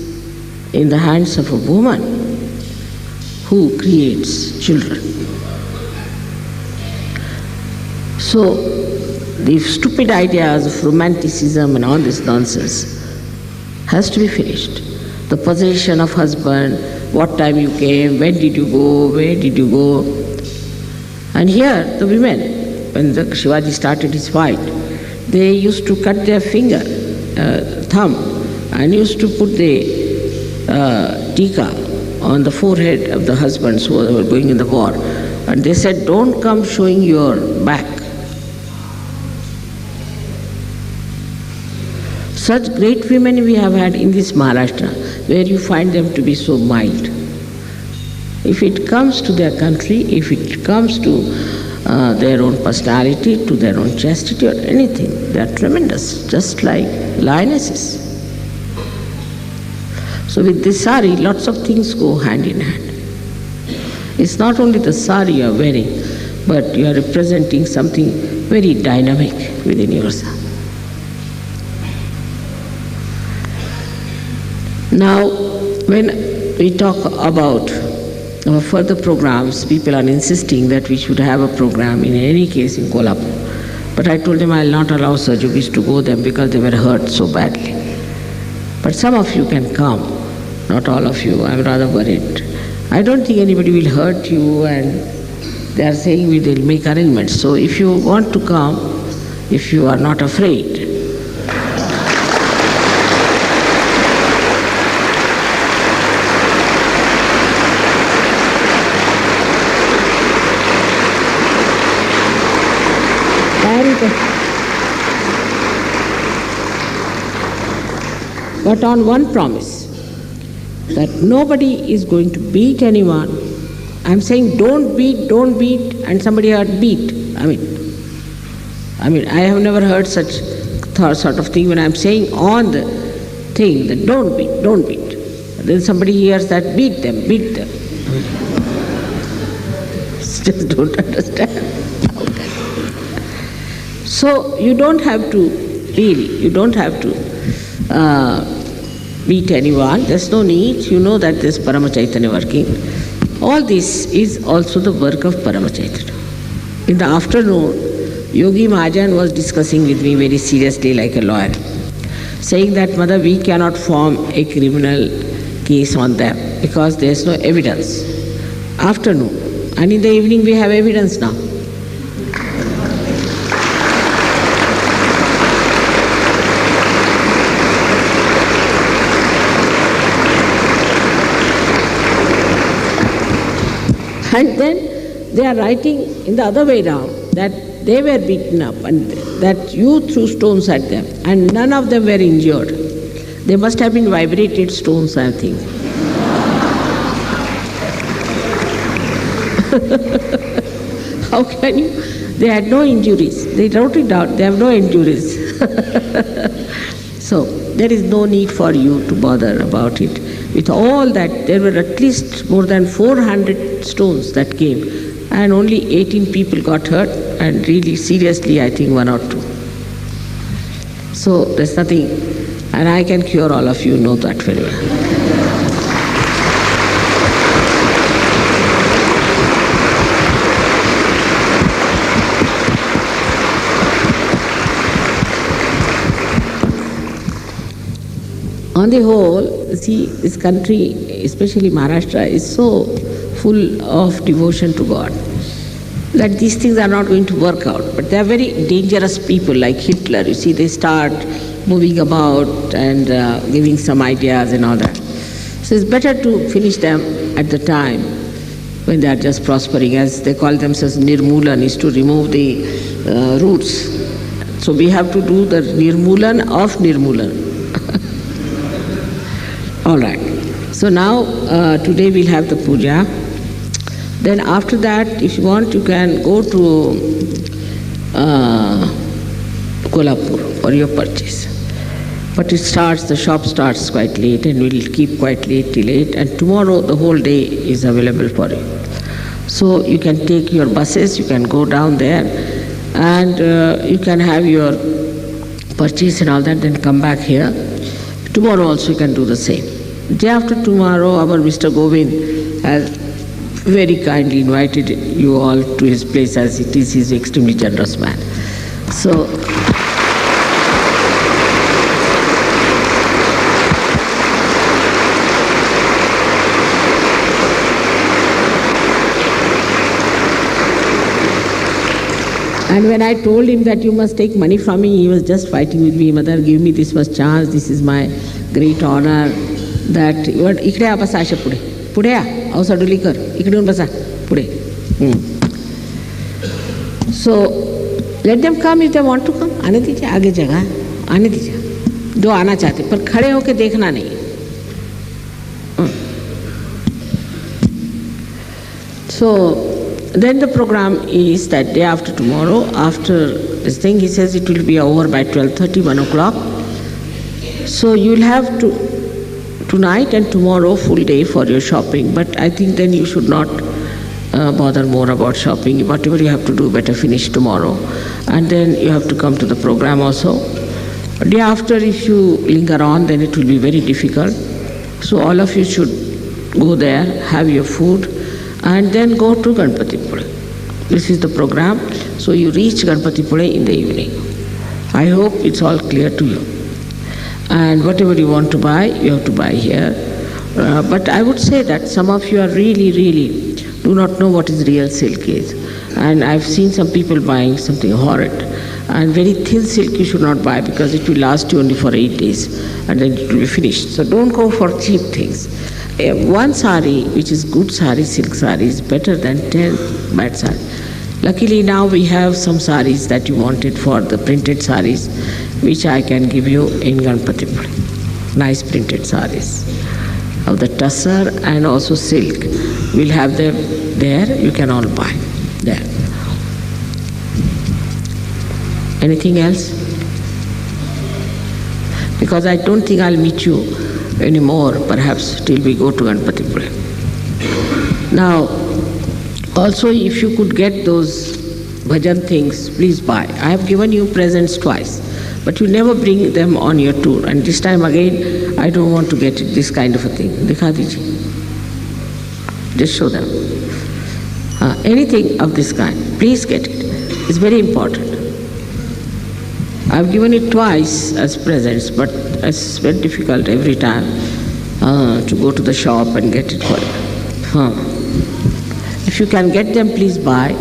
S4: in the hands of a woman who creates children. So, the stupid ideas of romanticism and all this nonsense has to be finished. The possession of husband, what time you came, when did you go, where did you go. And here, the women, when the Shivaji started his fight, they used to cut their thumb, and used to put the tika on the forehead of the husbands who were going in the war. And they said, don't come showing your back. Such great women we have had in this Maharashtra, where you find them to be so mild. If it comes to their country, if it comes to their own personality, to their own chastity or anything, they are tremendous, just like lionesses. So with this sari, lots of things go hand in hand. It's not only the sari you are wearing, but you are representing something very dynamic within yourself. Now, when we talk about our further programs, people are insisting that we should have a program in any case in Kolhapur. But I told them I will not allow Sahaja Yogis to go there because they were hurt so badly. But some of you can come, not all of you. I am rather worried. I don't think anybody will hurt you, and they are saying we will make arrangements. So if you want to come, if you are not afraid, but on one promise, that nobody is going to beat anyone. I'm saying don't beat, and somebody heard beat. I mean, I have never heard such sort of thing when I'm saying on the thing that don't beat. Then somebody hears that beat them. Just don't understand. So you don't have to beat anyone, there's no need. You know that there's Parama Chaitanya working. All this is also the work of Parama Chaitanya. In the afternoon, Yogi Mahajan was discussing with me very seriously like a lawyer, saying that, Mother, we cannot form a criminal case on them because there's no evidence. Afternoon. And in the evening we have evidence now. And then they are writing in the other way round that they were beaten up and that you threw stones at them and none of them were injured. They must have been vibrated stones, I think. How can you? They had no injuries. They wrote it down. They have no injuries. So there is no need for you to bother about it. With all that, there were at least more than 400 stones that came, and only 18 people got hurt, and really seriously, I think 1 or 2. So there's nothing, and I can cure all of you, know that very well. On the whole, see, this country, especially Maharashtra, is so full of devotion to God that these things are not going to work out. But they are very dangerous people, like Hitler. You see, they start moving about and giving some ideas and all that. So it's better to finish them at the time when they are just prospering, as they call themselves Nirmulan, is to remove the roots. So we have to do the Nirmulan of Nirmulan. All right. So now, today we'll have the puja. Then after that, if you want, you can go to Kolhapur for your purchase. But the shop starts quite late, and we'll keep quite late till 8. And tomorrow, the whole day is available for you. So you can take your buses, you can go down there, and you can have your purchase and all that, then come back here. Tomorrow also you can do the same. Day after tomorrow, our Mr. Govind has very kindly invited you all to his place, as it is, he's an extremely generous man. So, and when I told him that you must take money from me, he was just fighting with me. Mother, give me this much chance, this is my great honor. That इकडे आ बसा अशा पुढे पुढे आ अवसा डुली कर इकडे येऊन बसा पुढे. So let them come if they want to come. आने दीजिए, आगे जगह आने दीजिए जो आना चाहते, पर खड़े होके देखना नहीं. So then the program is that day after tomorrow, after this thing, he says it will be over by 12:30, 1 o'clock. So you'll have to tonight and tomorrow full day for your shopping, but I think then you should not bother more about shopping. Whatever you have to do, better finish tomorrow. And then you have to come to the program also. Day after, if you linger on, then it will be very difficult. So all of you should go there, have your food, and then go to Ganpatipule. This is the program. So you reach Ganpatipule in the evening. I hope it's all clear to you. And whatever you want to buy, you have to buy here. But I would say that some of you are really do not know what is real silk is. And I've seen some people buying something horrid. And very thin silk you should not buy, because it will last you only for 8 days and then it will be finished. So don't go for cheap things. One sari, which is good sari, silk sari, is better than 10 bad sari. Luckily now we have some saris that you wanted for the printed saris, which I can give you in Ganpatipule. Nice printed saris of the tussar and also silk. We'll have them there, you can all buy there. Anything else? Because I don't think I'll meet you anymore, perhaps till we go to Ganpatipule. Now, also if you could get those bhajan things, please buy. I have given you presents twice, but you never bring them on your tour. And this time again, I don't want to get this kind of a thing. Dikha dijiye. Just show them. Anything of this kind, please get it. It's very important. I've given it twice as presents, but it's very difficult every time to go to the shop and get it for you. If you can get them, please buy.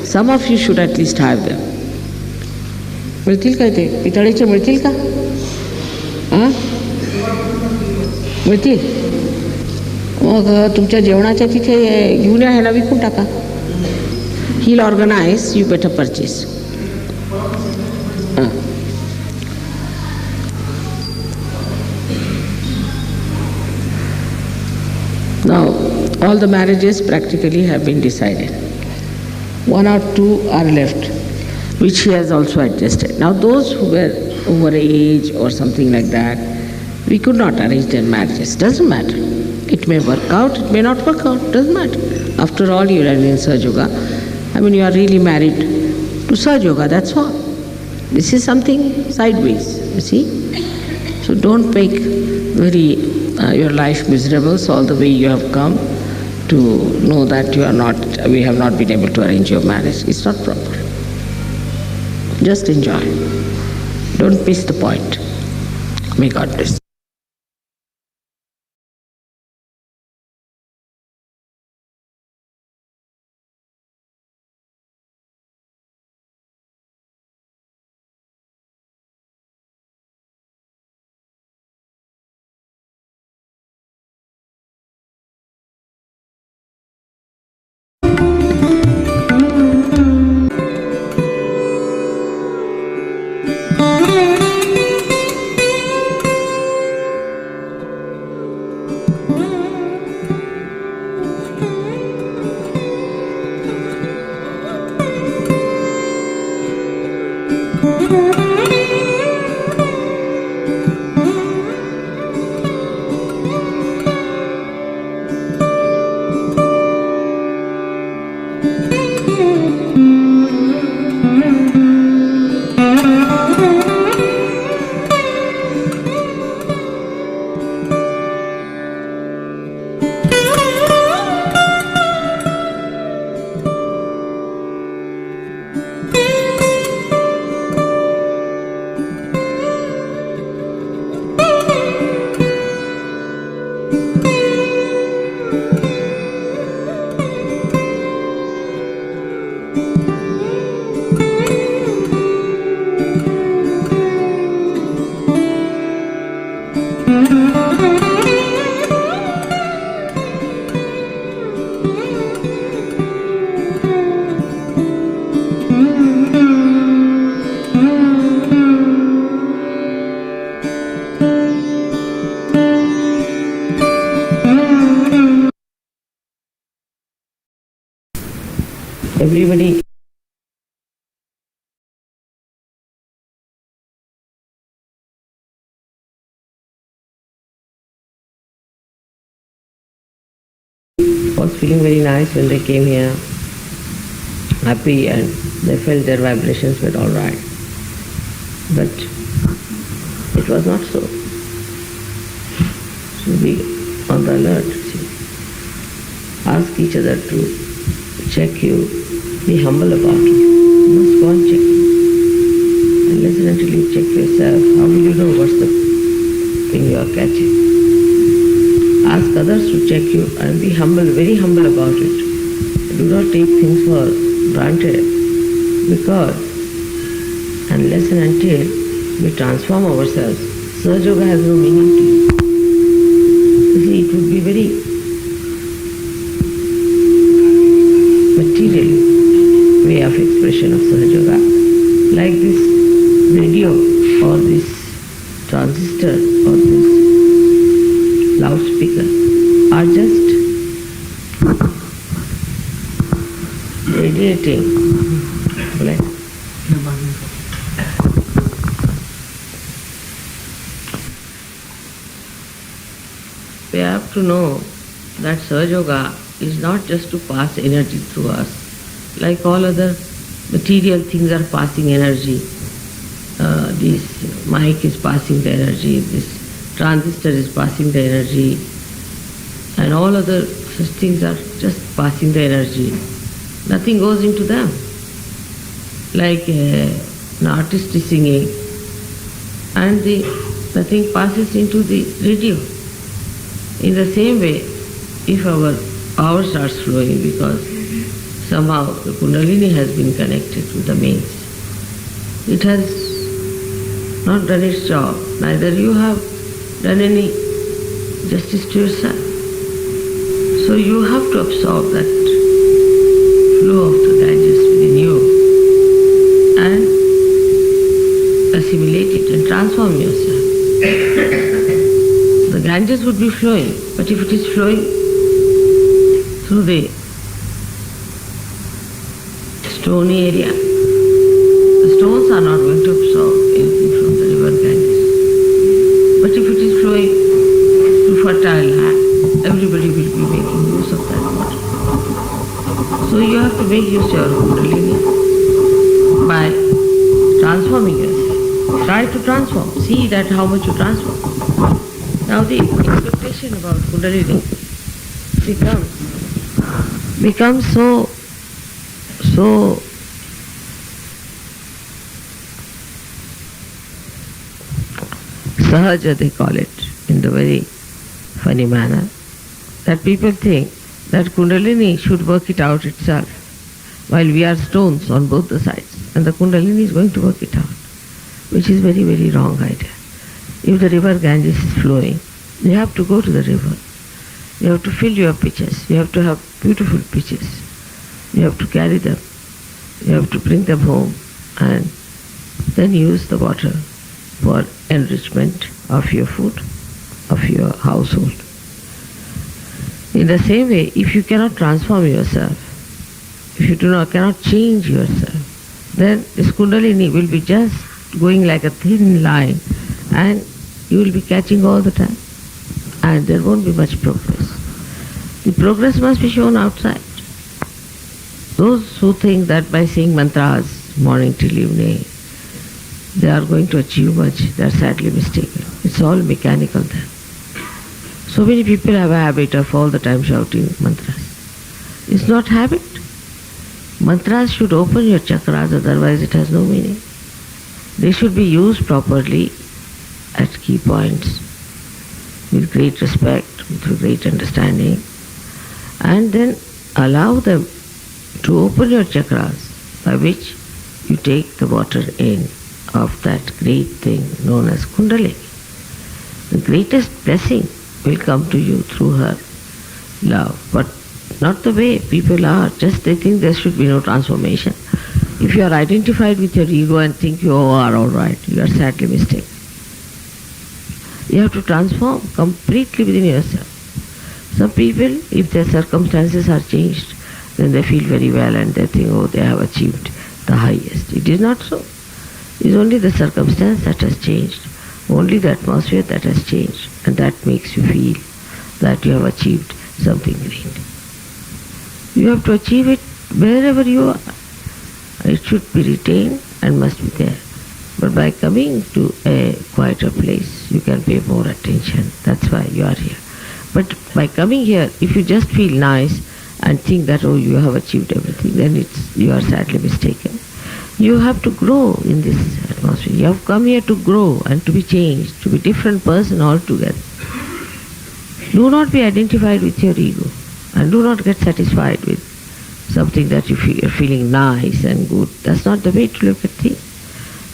S4: Some of you should at least have them. मिळतील का ते? पितळेचे मिळतील का? मिळतील? मग तुमच्या जेवणाच्या तिथे घेऊन या, ह्याला विकून टाका. He'll organize, you better purchase. Now, all the marriages practically have been decided. 1 or 2 are left, which he has also adjusted. Now those who were over age or something like that, we could not arrange their marriages. Doesn't matter. It may work out, it may not work out, doesn't matter. After all, you are in Sahaja Yoga. I mean, you are really married to Sahaja Yoga, that's all. This is something sideways, you see. So don't make your life miserable all the way you have come to know that we have not been able to arrange your marriage. It's not proper. Just enjoy. Don't miss the point. May God bless. Everybody was feeling very nice when they came here, happy, and they felt their vibrations were all right. But it was not so. So be on the alert. See. Ask each other to check you. Be humble about it. You must go on checking. And listen until you check yourself. How will you know what's the thing you are catching? Ask others to check you and be humble, very humble about it. Do not take things for granted, because unless and until we transform ourselves, Sahaja Yoga has no meaning to you. You see, it would be very material way of expression of Sahaja Yoga. Like this radio or this transistor or this loudspeaker are just radiating. Like we have to know that Sahaja Yoga is not just to pass energy through us. Like all other material things are passing energy. This mic is passing the energy, this transistor is passing the energy, and all other such things are just passing the energy. Nothing goes into them. Like an artist is singing, and nothing passes into the radio. In the same way, if our power starts flowing, because somehow the Kundalini has been connected with the mains, it has not done its job. Neither you have done any justice to yourself. So you have to absorb that flow of the Ganges within you and assimilate it and transform yourself. The Ganges would be flowing, but if it is flowing through the stony area, the stones are not going to absorb anything from the river Ganges. But if it is flowing to fertile land, everybody will be making use of that water. So you have to make use of your Kundalini by transforming yourself. Try to transform. See that how much you transform. Now the expectation about Kundalini becomes so sahaja, they call it, in the very funny manner, that people think that Kundalini should work it out itself, while we are stones on both the sides, and the Kundalini is going to work it out, which is very, very wrong idea. If the river Ganges is flowing, you have to go to the river. You have to fill your pitchers. You have to have beautiful pitchers. You have to carry them. You have to bring them home and then use the water for enrichment of your food, of your household. In the same way, if you cannot transform yourself, if you cannot change yourself, then this Kundalini will be just going like a thin line and you will be catching all the time and there won't be much progress. The progress must be shown outside. Those who think that by saying mantras morning till evening, they are going to achieve much, they are sadly mistaken. It's all mechanical then. So many people have a habit of all the time shouting mantras. It's not habit. Mantras should open your chakras, otherwise it has no meaning. They should be used properly at key points, with great respect, with great understanding, and then allow them to open your chakras by which you take the water in of that great thing known as Kundalini. The greatest blessing will come to you through her love, but not the way people are. Just they think there should be no transformation. If you are identified with your ego and think you are all right, you are sadly mistaken. You have to transform completely within yourself. Some people, if their circumstances are changed, then they feel very well and they think, oh, they have achieved the highest. It is not so. It is only the circumstance that has changed, only the atmosphere that has changed, and that makes you feel that you have achieved something great. You have to achieve it wherever you are. It should be retained and must be there. But by coming to a quieter place, you can pay more attention. That's why you are here. But by coming here, if you just feel nice and think that, oh, you have achieved everything, then you are sadly mistaken. You have to grow in this atmosphere. You have come here to grow and to be changed, to be a different person altogether. Do not be identified with your ego and do not get satisfied with something that you feel, you're feeling nice and good. That's not the way to look at things.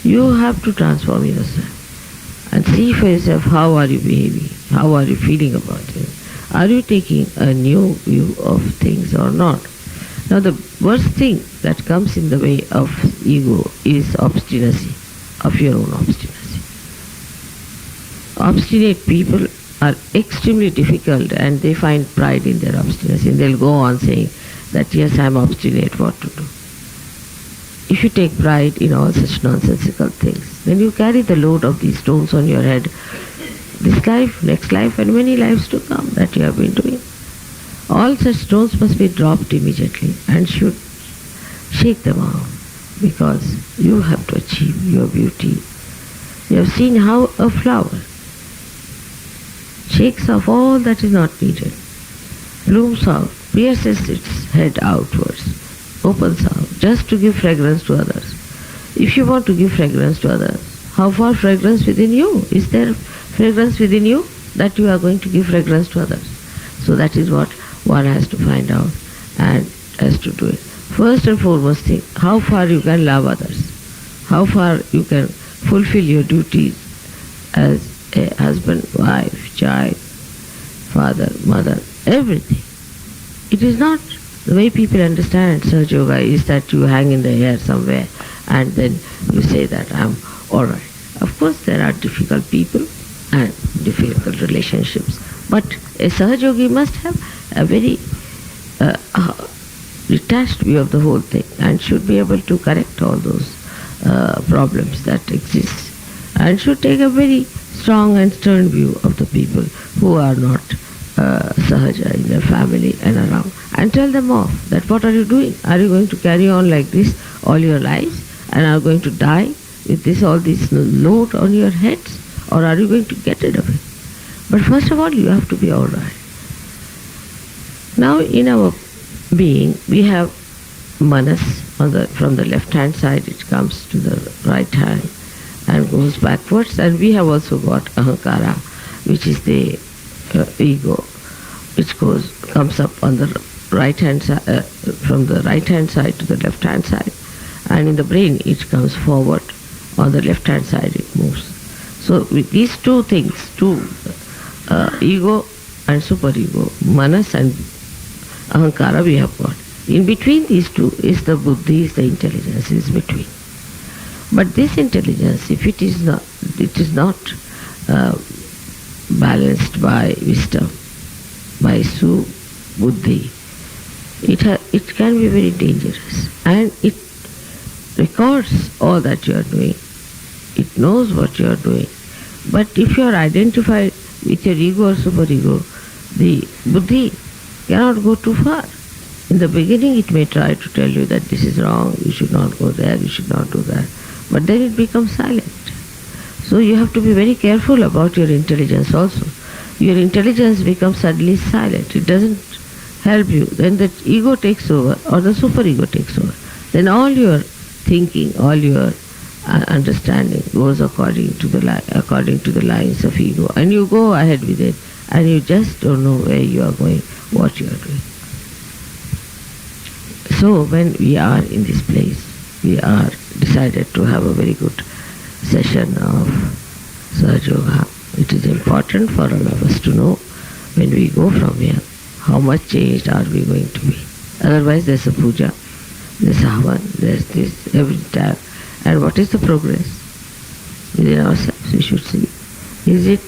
S4: You have to transform yourself and see for yourself how are you behaving, how are you feeling about it. Are you taking a new view of things or not? Now the worst thing that comes in the way of ego is obstinacy, of your own obstinacy. Obstinate people are extremely difficult and they find pride in their obstinacy and they'll go on saying that yes, I'm obstinate, what to do. If you take pride in all such nonsensical things, then you carry the load of these stones on your head, this life, next life and many lives to come that you have been doing. All such stones must be dropped immediately and should shake them off because you have to achieve your beauty. You have seen how a flower shakes off all that is not needed, blooms out, pierces its head outwards, opens out, just to give fragrance to others. If you want to give fragrance to others, how far fragrance within you? Is there fragrance within you that you are going to give fragrance to others? So that is what one has to find out and has to do it. First and foremost thing, how far you can love others, how far you can fulfill your duties as a husband, wife, child, father, mother, everything. It is not the way people understand Sahaja Yoga is that you hang in the air somewhere and then you say that I'm alright. Of course there are difficult people and difficult relationships, but a Sahaja Yogi must have a very detached view of the whole thing and should be able to correct all those problems that exist, and should take a very strong and stern view of the people who are not sahaja in their family and around, and tell them off that what are you doing? Are you going to carry on like this all your lives and are going to die with all this load on your heads, or are you going to get rid of it? But first of all, you have to be all right. Now in our being, we have manas from the left hand side, it comes to the right hand and goes backwards, and we have also got ahankara, which is the ego, which comes up on the right hand side, from the right hand side to the left hand side, and in the brain it comes forward. On the left hand side it moves. So with these two things, ego and superego, manas and ahankara, we have got. In between these two is the buddhi, is the intelligence, is between. But this intelligence, if it is not balanced by wisdom, by buddhi, it can be very dangerous, and it records all that you are doing. It knows what you are doing. But if you are identified with your ego or superego, the buddhi cannot go too far. In the beginning it may try to tell you that this is wrong, you should not go there, you should not do that. But then it becomes silent. So you have to be very careful about your intelligence also. Your intelligence becomes suddenly silent. It doesn't help you. Then the ego takes over or the superego takes over. Then all your thinking, all your understanding goes according to the lines of ego, and you go ahead with it, and you just don't know where you are going, what you are doing. So when we are in this place, we are decided to have a very good session of Sahaja Yoga. It is important for all of us to know when we go from here, how much changed are we going to be. Otherwise there's a puja, there's havan, there's this every time. And what is the progress within ourselves? We should see. Is it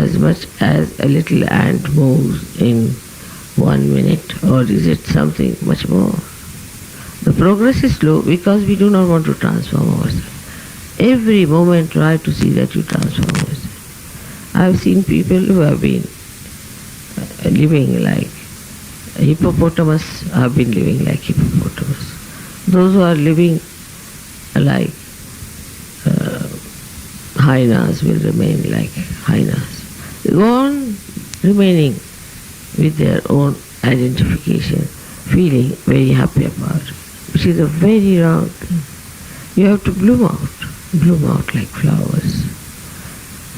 S4: as much as a little ant moves in 1 minute, or is it something much more? The progress is slow because we do not want to transform ourselves. Every moment try to see that you transform yourself. I have seen people who have been living like hippopotamus, have been living like hippopotamus. Those who are living like hyenas will remain like hyenas. They go on remaining with their own identification, feeling very happy about it, which is a very wrong thing. You have to bloom out like flowers.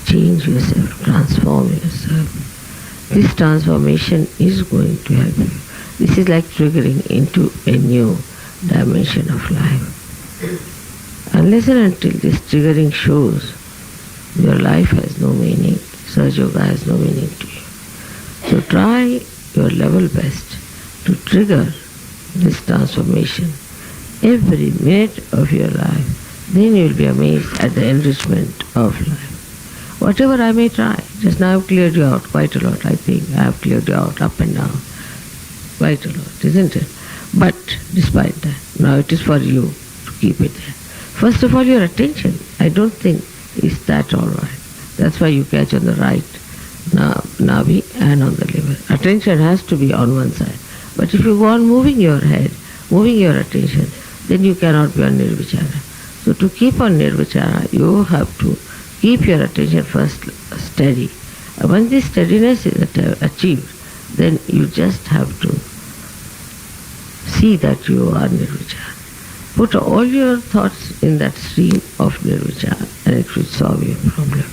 S4: Change yourself, transform yourself. This transformation is going to help you. This is like triggering into a new dimension of life. Unless and until this triggering shows, your life has no meaning, Sahaja Yoga has no meaning to you. So try your level best to trigger this transformation every minute of your life. Then you will be amazed at the enrichment of life. Whatever I may try, just now I have cleared you out quite a lot, I think. I have cleared you out up and down quite a lot, isn't it? But despite that, now it is for you to keep it there. First of all, your attention, I don't think is that all right. That's why you catch on the right navi and on the liver. Attention has to be on one side. But if you go on moving your head, moving your attention, then you cannot be on nirvichara. So to keep on nirvichara, you have to keep your attention first steady. And when this steadiness is achieved, then you just have to see that you are nirvichara. Put all your thoughts in that stream of nirvichara and it will solve your problem.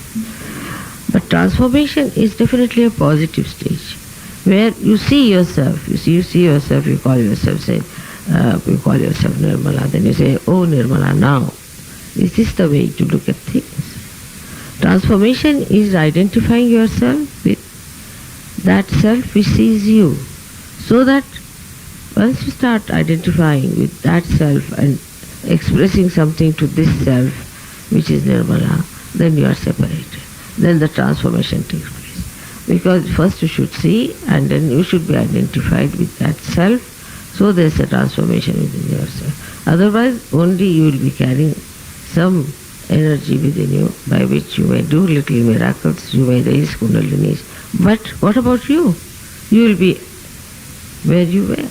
S4: But transformation is definitely a positive stage where you see yourself, you call yourself, say, you call yourself Nirmala, then you say, oh Nirmala, now. Is this the way to look at things? Transformation is identifying yourself with that self which sees you, so that once you start identifying with that self and expressing something to this self, which is Nirmala, then you are separated. Then the transformation takes place. Because first you should see, and then you should be identified with that self So there's a transformation within yourself. Otherwise, only you will be carrying some energy within you by which you may do little miracles, you may raise kundalinis. But what about you? You will be where you were.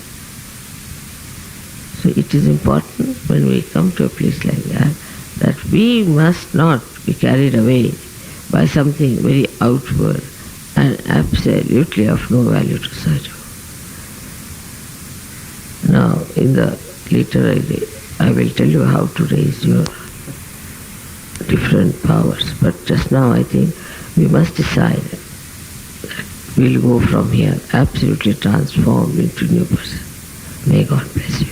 S4: So it is important when we come to a place like that we must not be carried away by something very outward and absolutely of no value to Sadhu. Now, in the later I will tell you how to raise your different powers. But just now I think we must decide that we'll go from here absolutely transformed into new person. May God bless you.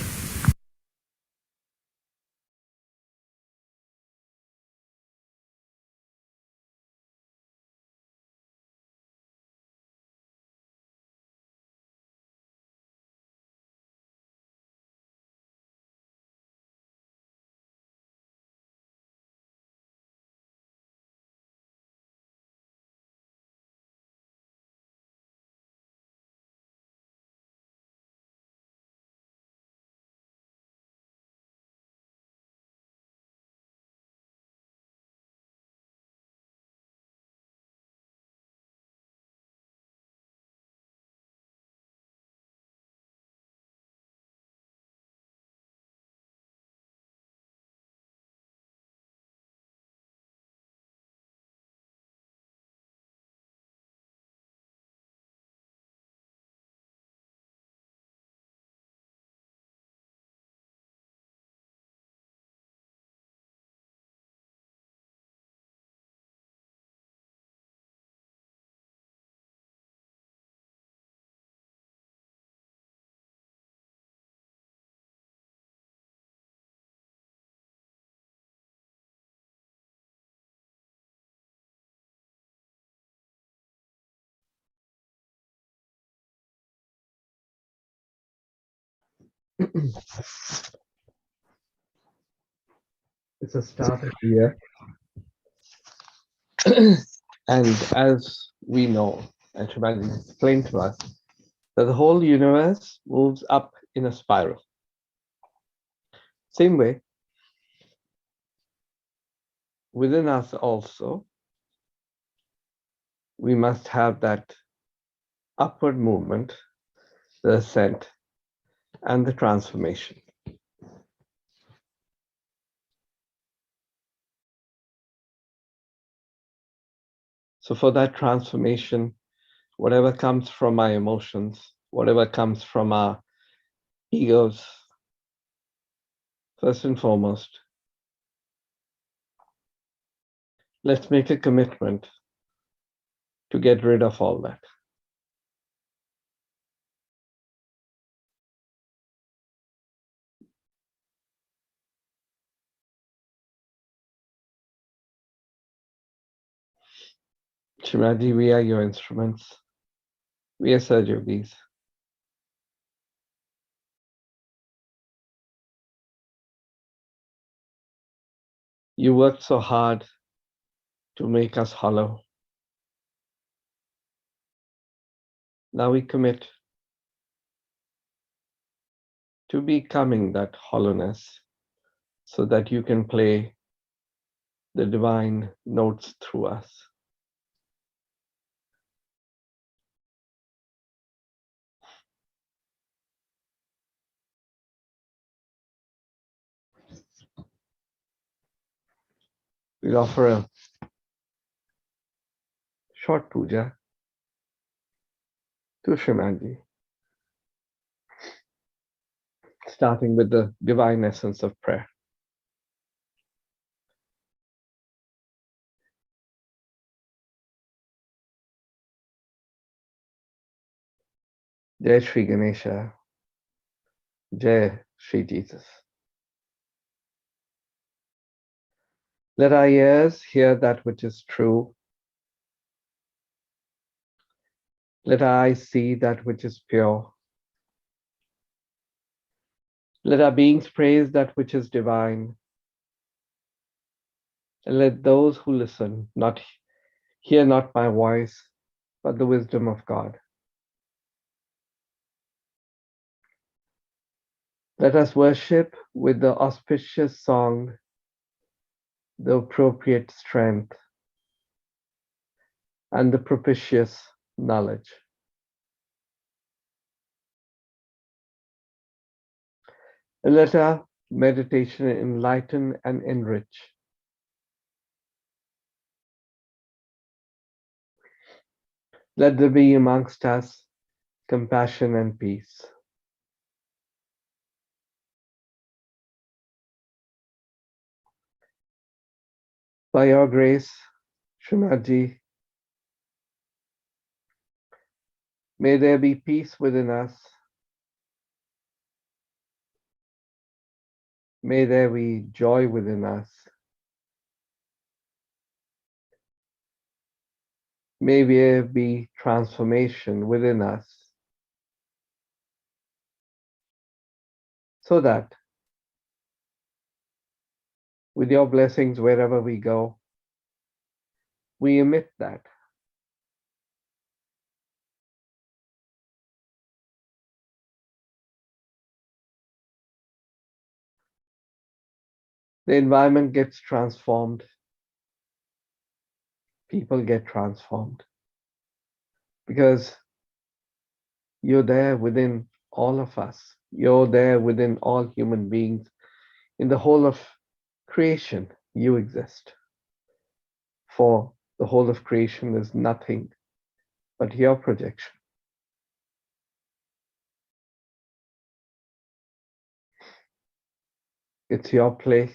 S1: It's a start of the year. And as we know, and Shubhaji explained to us, that the whole universe moves up in a spiral. Same way, within us also, we must have that upward movement, the ascent, and the transformation. So for that transformation, whatever comes from our emotions, whatever comes from our egos, first and foremost, let's make a commitment to get rid of all that. Shimaji, we are your instruments. We are Saj Yogis. You worked so hard to make us hollow. Now we commit to becoming that hollowness so that you can play the divine notes through us. We'll offer a short puja to Shimaji, starting with the divine essence of prayer. Jai Shri Ganesha, Jai Shri Jesus. Let our ears hear that which is true. Let our eyes see that which is pure. Let our beings praise that which is divine. And let those who listen not hear not my voice, but the wisdom of God. Let us worship with the auspicious song, the appropriate strength, and the propitious knowledge. And let our meditation enlighten and enrich. Let there be amongst us compassion and peace. By your grace, Srimad, may there be peace within us. May there be joy within us. May there be transformation within us, so that with your blessings wherever we go, we emit that. The environment gets transformed. People get transformed. Because you're there within all of us. You're there within all human beings. In the whole of creation, you exist. For the whole of creation is nothing but your projection. It's your play.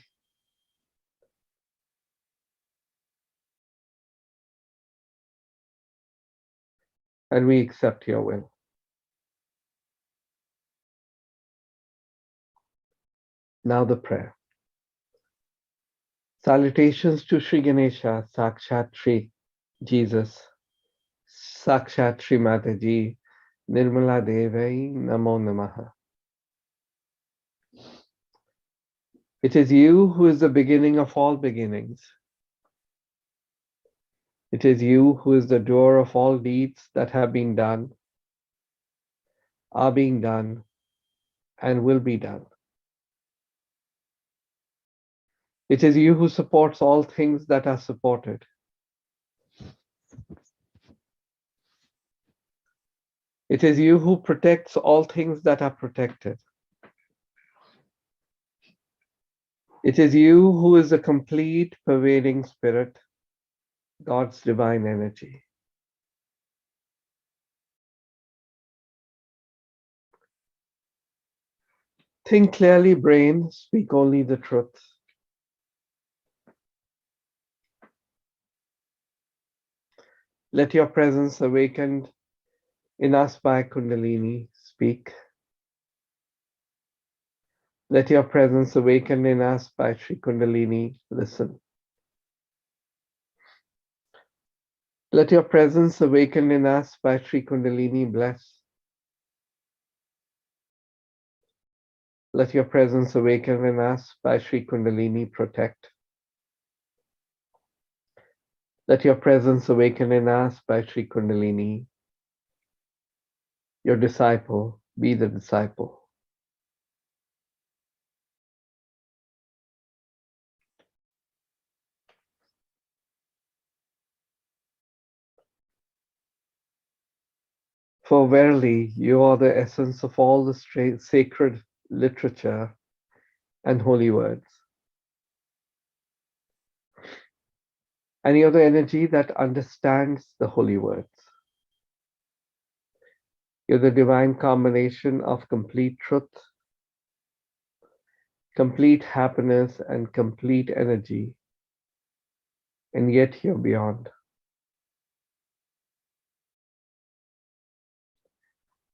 S1: And we accept your will. Now the prayer. Salutations to Sri Ganesha, Sakshat Sri Jesus, Sakshat Sri Mataji, Nirmala Devai, Namo Namaha. It is you who is the beginning of all beginnings. It is you who is the doer of all deeds that have been done, are being done, and will be done. It is you who supports all things that are supported. It is you who protects all things that are protected. It is you who is the complete pervading spirit, God's divine energy. Think clearly, brain, speak only the truth. Let your presence awakened in us by Kundalini speak. Let your presence awaken in us by Sri Kundalini listen. Let your presence awaken in us by Sri Kundalini bless. Let your presence awaken in us by Sri Kundalini protect. Let your presence awaken in us by Sri Kundalini. Your disciple be the disciple. For verily, you are the essence of all the sacred literature and holy words. And you're the energy that understands the holy words. You're the divine combination of complete truth, complete happiness, and complete energy. And yet you're beyond.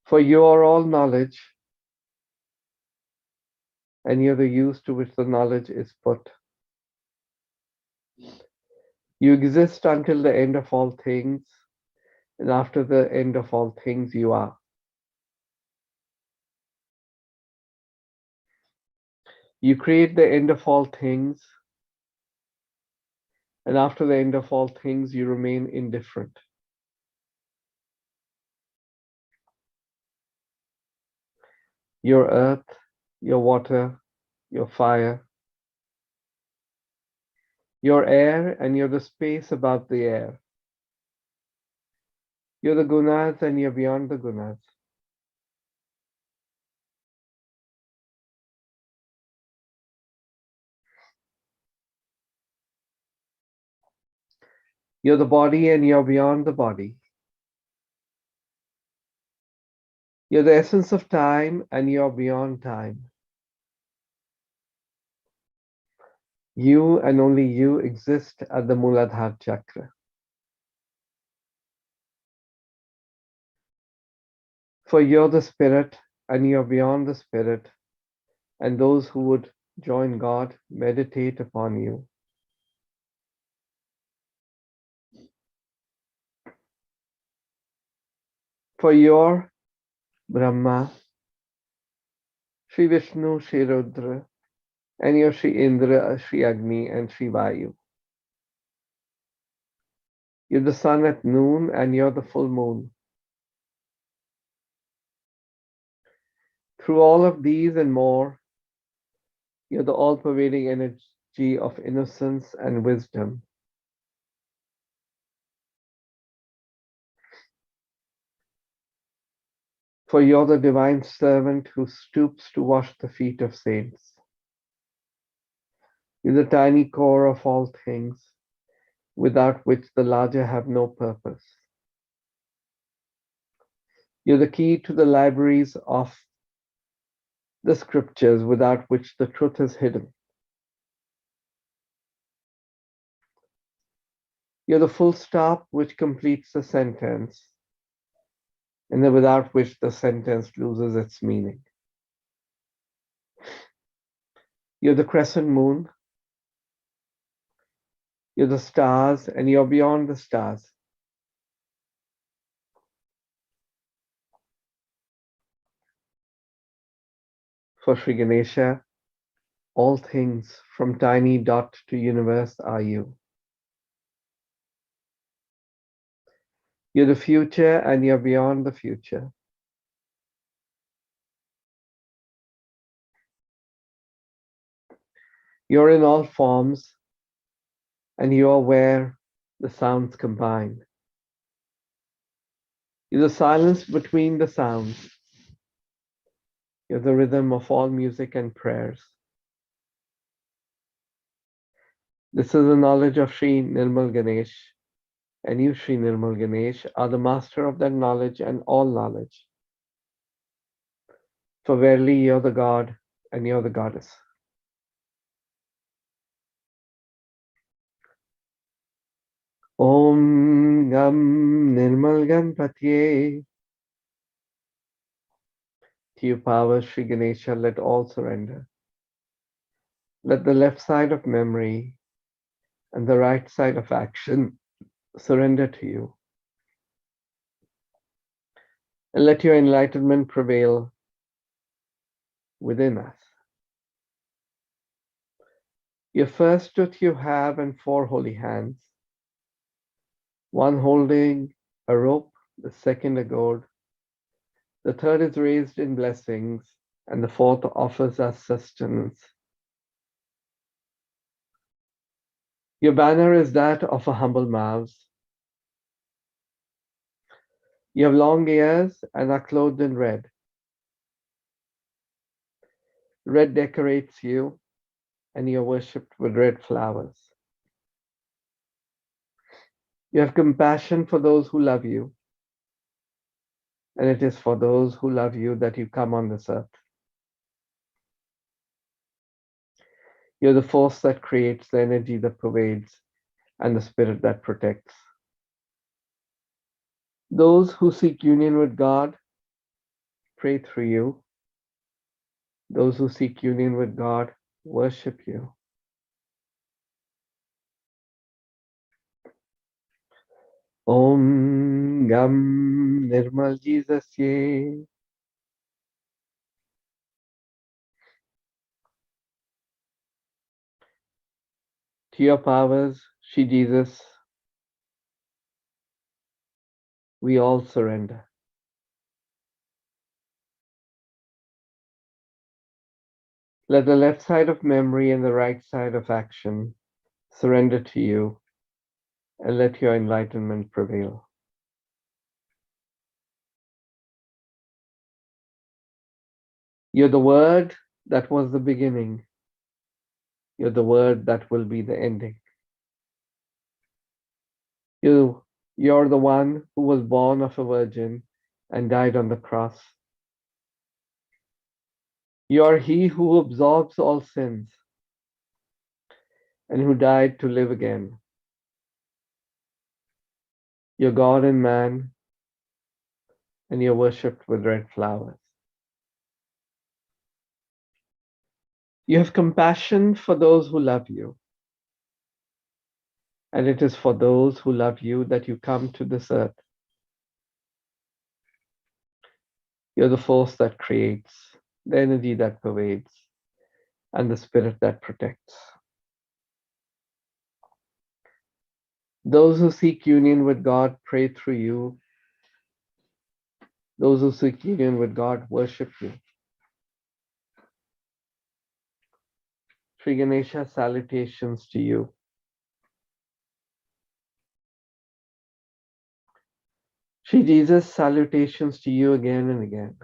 S1: For you are all knowledge, and you're the use to which the knowledge is put. You exist until the end of all things, and after the end of all things you are. You create the end of all things, and after the end of all things you remain indifferent. Your earth, your water, your fire, your air, and you're the space above the air. You're the gunas and you're beyond the gunas. You're the body and you're beyond the body. You're the essence of time and you're beyond time. You and only you exist at the Muladhara chakra. For you're the spirit and you're beyond the spirit, and those who would join God meditate upon you. For you're Brahma, Sri Vishnu, Sri Rudra, and you're Sri Indra, Sri Agni, and Sri Vayu. You're the sun at noon and you're the full moon. Through all of these and more, you're the all-pervading energy of innocence and wisdom. For you're the divine servant who stoops to wash the feet of saints. You're the tiny core of all things, without which the larger have no purpose. You're the key to the libraries of the scriptures, without which the truth is hidden. You're the full stop which completes the sentence, and then without which the sentence loses its meaning. You're the crescent moon. You're the stars, and you're beyond the stars. For Sri Ganesha, all things from tiny dot to universe are you. You're the future and you're beyond the future. You're in all forms and you're where the sounds combine. You're the silence between the sounds. You're the rhythm of all music and prayers. This is the knowledge of Sri Nirmal Ganesh, and you, Sri Nirmal Ganesh, are the master of that knowledge and all knowledge. For verily you're the God and you're the goddess. Om Gam Nirmal Ganpatye. To your power, Sri Ganesha, let all surrender. Let the left side of memory and the right side of action surrender to you. And let your enlightenment prevail within us. Your first tooth you have and four holy hands, one holding a rope, the second a gourd, the third is raised in blessings, and the fourth offers us sustenance. Your banner is that of a humble mouse. You have long ears and are clothed in red. Red decorates you, and you are worshipped with red flowers. You have compassion for those who love you, and it is for those who love you that you come on this earth. You're the force that creates, the energy that pervades, and the spirit that protects. Those who seek union with God pray through you. Those who seek union with God worship you. Om Gam Nirmal Jesus Ye. To your powers, She Jesus, we all surrender. Let the left side of memory and the right side of action surrender to you and let your enlightenment prevail. You're the word that was the beginning. You're the word that will be the ending. You're the one who was born of a virgin and died on the cross. You are he who absorbs all sins and who died to live again. You're God and man, and you're worshipped with red flowers. You have compassion for those who love you, and it is for those who love you that you come to this earth. You're the force that creates, the energy that pervades, and the spirit that protects. Those who seek union with God pray through you. Those who seek union with God worship you. Sri Ganesha, salutations to you. Sri Jesus, salutations to you again and again.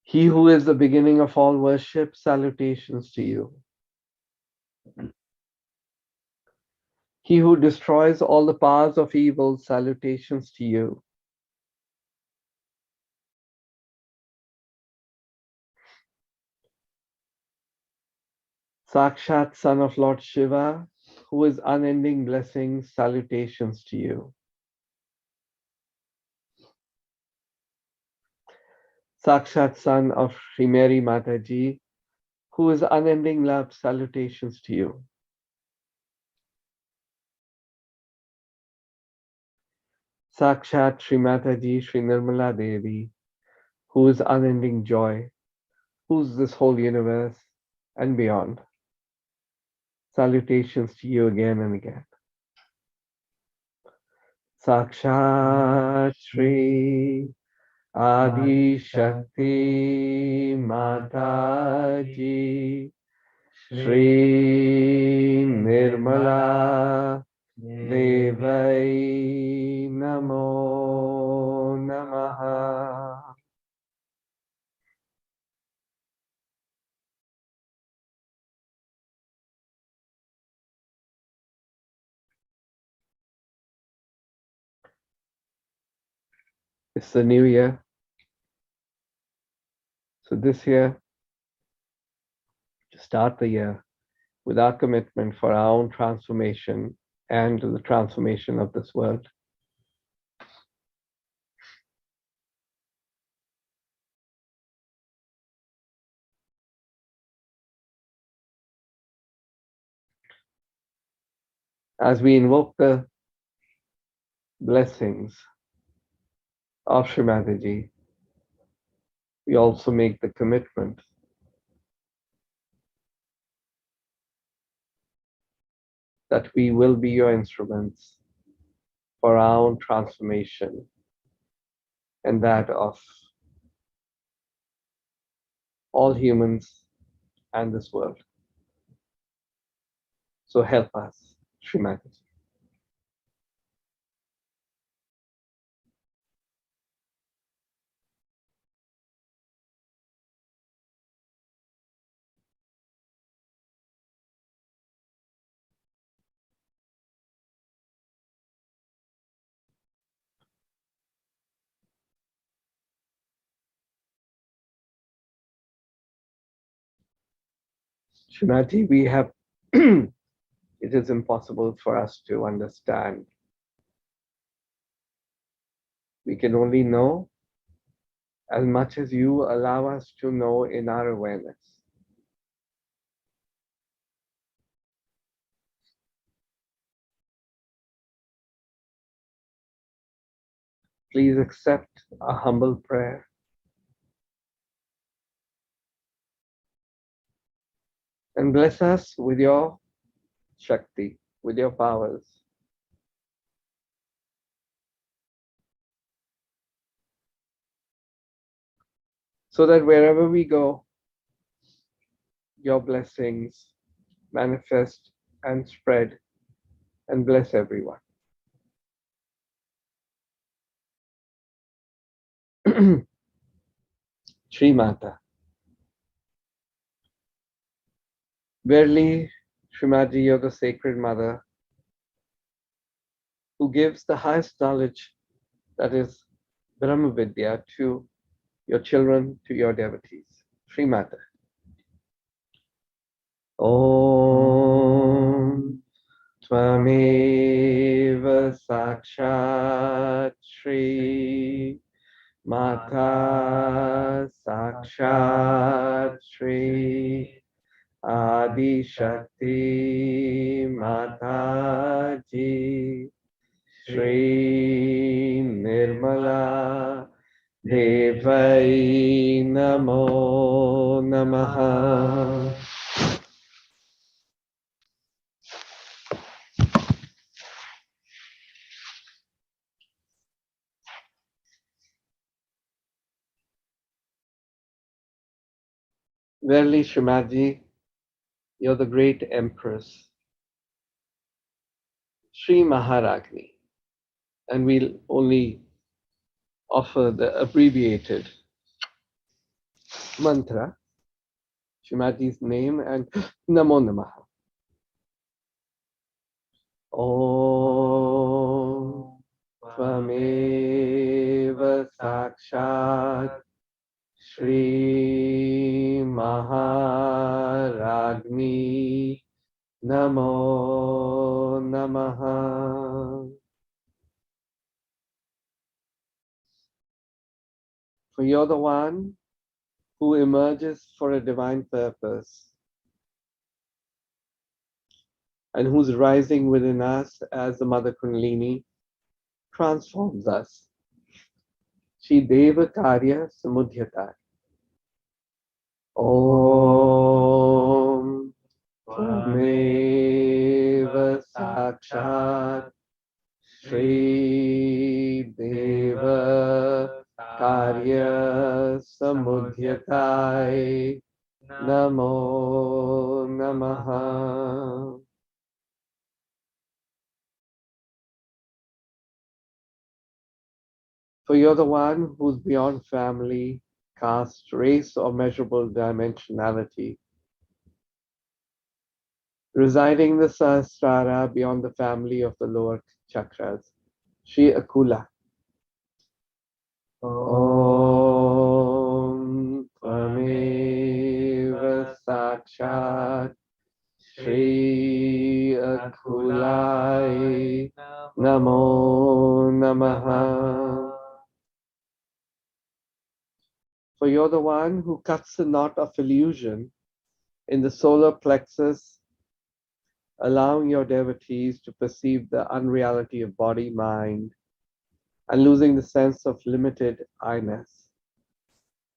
S1: He who is the beginning of all worship, salutations to you. He who destroys all the powers of evil, salutations to you. Sakshat, son of Lord Shiva, who is unending blessings, salutations to you. Sakshat, son of Sri Mary Mataji, who is unending love, salutations to you. Sakshat Sri Mataji, Sri Nirmala Devi, who is unending joy, who's this whole universe and beyond. Salutations to you again and again. Sakshat Sri Adi Shakti Mataji, Shri Nirmala Devai Namo Namaha. It's the new year. So this year, to start the year with our commitment for our own transformation and the transformation of this world. As we invoke the blessings of Shri Mataji, we also make the commitment that we will be your instruments for our own transformation and that of all humans and this world. So help us, Shri Mataji. Shri Mataji, we have it is impossible for us to understand. We can only know as much as you allow us to know in our awareness. Please accept a humble prayer and bless us with your Shakti, with your powers. so that wherever we go, your blessings manifest and spread and bless everyone. Shri Mata. Verily, Srimati, you're the sacred mother who gives the highest knowledge, that is Brahma Vidya, to your children, to your devotees. Shri Mata. Om Tvameva Sakshat Shri Mata Sakshat Shri Adi Shakti Mataji Shri Nirmala Devai Namo Namaha. Verily, Shrimadji, you're the great Empress, Sri Maharagni, and we'll only offer the abbreviated mantra, Shrimadji's name, and Namo Namaha. Om Tvameva Sakshat Shri Maharagni Namo Namaha. For you're the one who emerges for a divine purpose and whose rising within us as the Mother Kundalini transforms us. She Deva Karya Samudhyata. Om Tvameva Sakshat Shri Deva Karya Samudhyatai Namo Namaha. For you're the one who's beyond family, caste, race, or measurable dimensionality, residing in the Sahasrara beyond the family of the lower chakras. Shri Akula. Om Tvameva Sakshat Shri Akulai Namo Namaha. For you're the one who cuts the knot of illusion in the solar plexus, allowing your devotees to perceive the unreality of body, mind, and losing the sense of limited I-ness.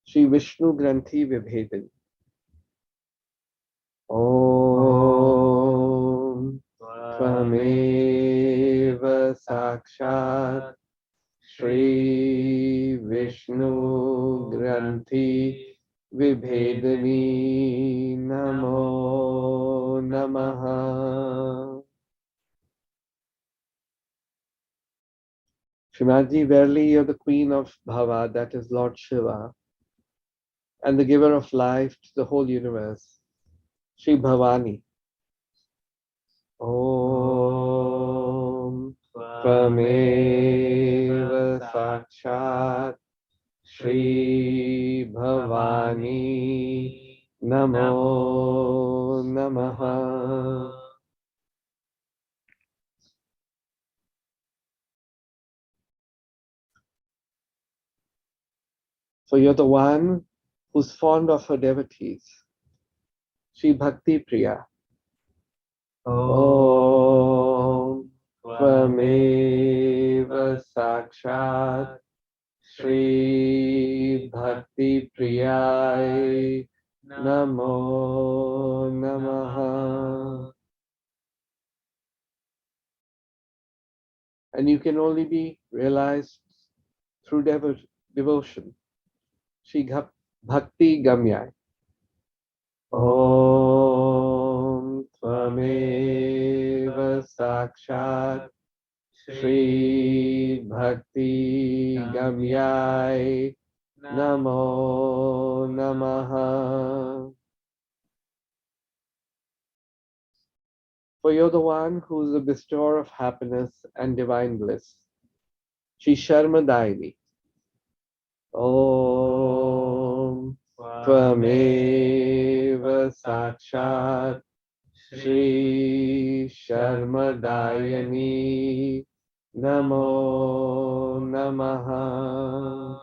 S1: Shri Vishnu Granthi Vibhedin. Om Tvameva Sakshat Shri Vishnu Granthi Vibhedani Namo Namaha. Shrimadji, verily you're the queen of Bhava, that is Lord Shiva, and the giver of life to the whole universe. Shri Bhavani. Om Tvameva Sakshat Shri Bhavani Namo Namaha. For you're the one who's fond of her devotees. Shri Bhakti Priya. Om Tvameva Sakshat Shri Bhakti Priyai Namo Namaha. And you can only be realized through devotion. Shri Bhakti Gamyai. Om Tvameva Sakshat Shri Bhakti Gamyai Namo Namaha. For you're the one who is the bestower of happiness and divine bliss. Shri Sharmadaini. Om Tvameva Sakshat Shri Sharmadayani Namo Namaha.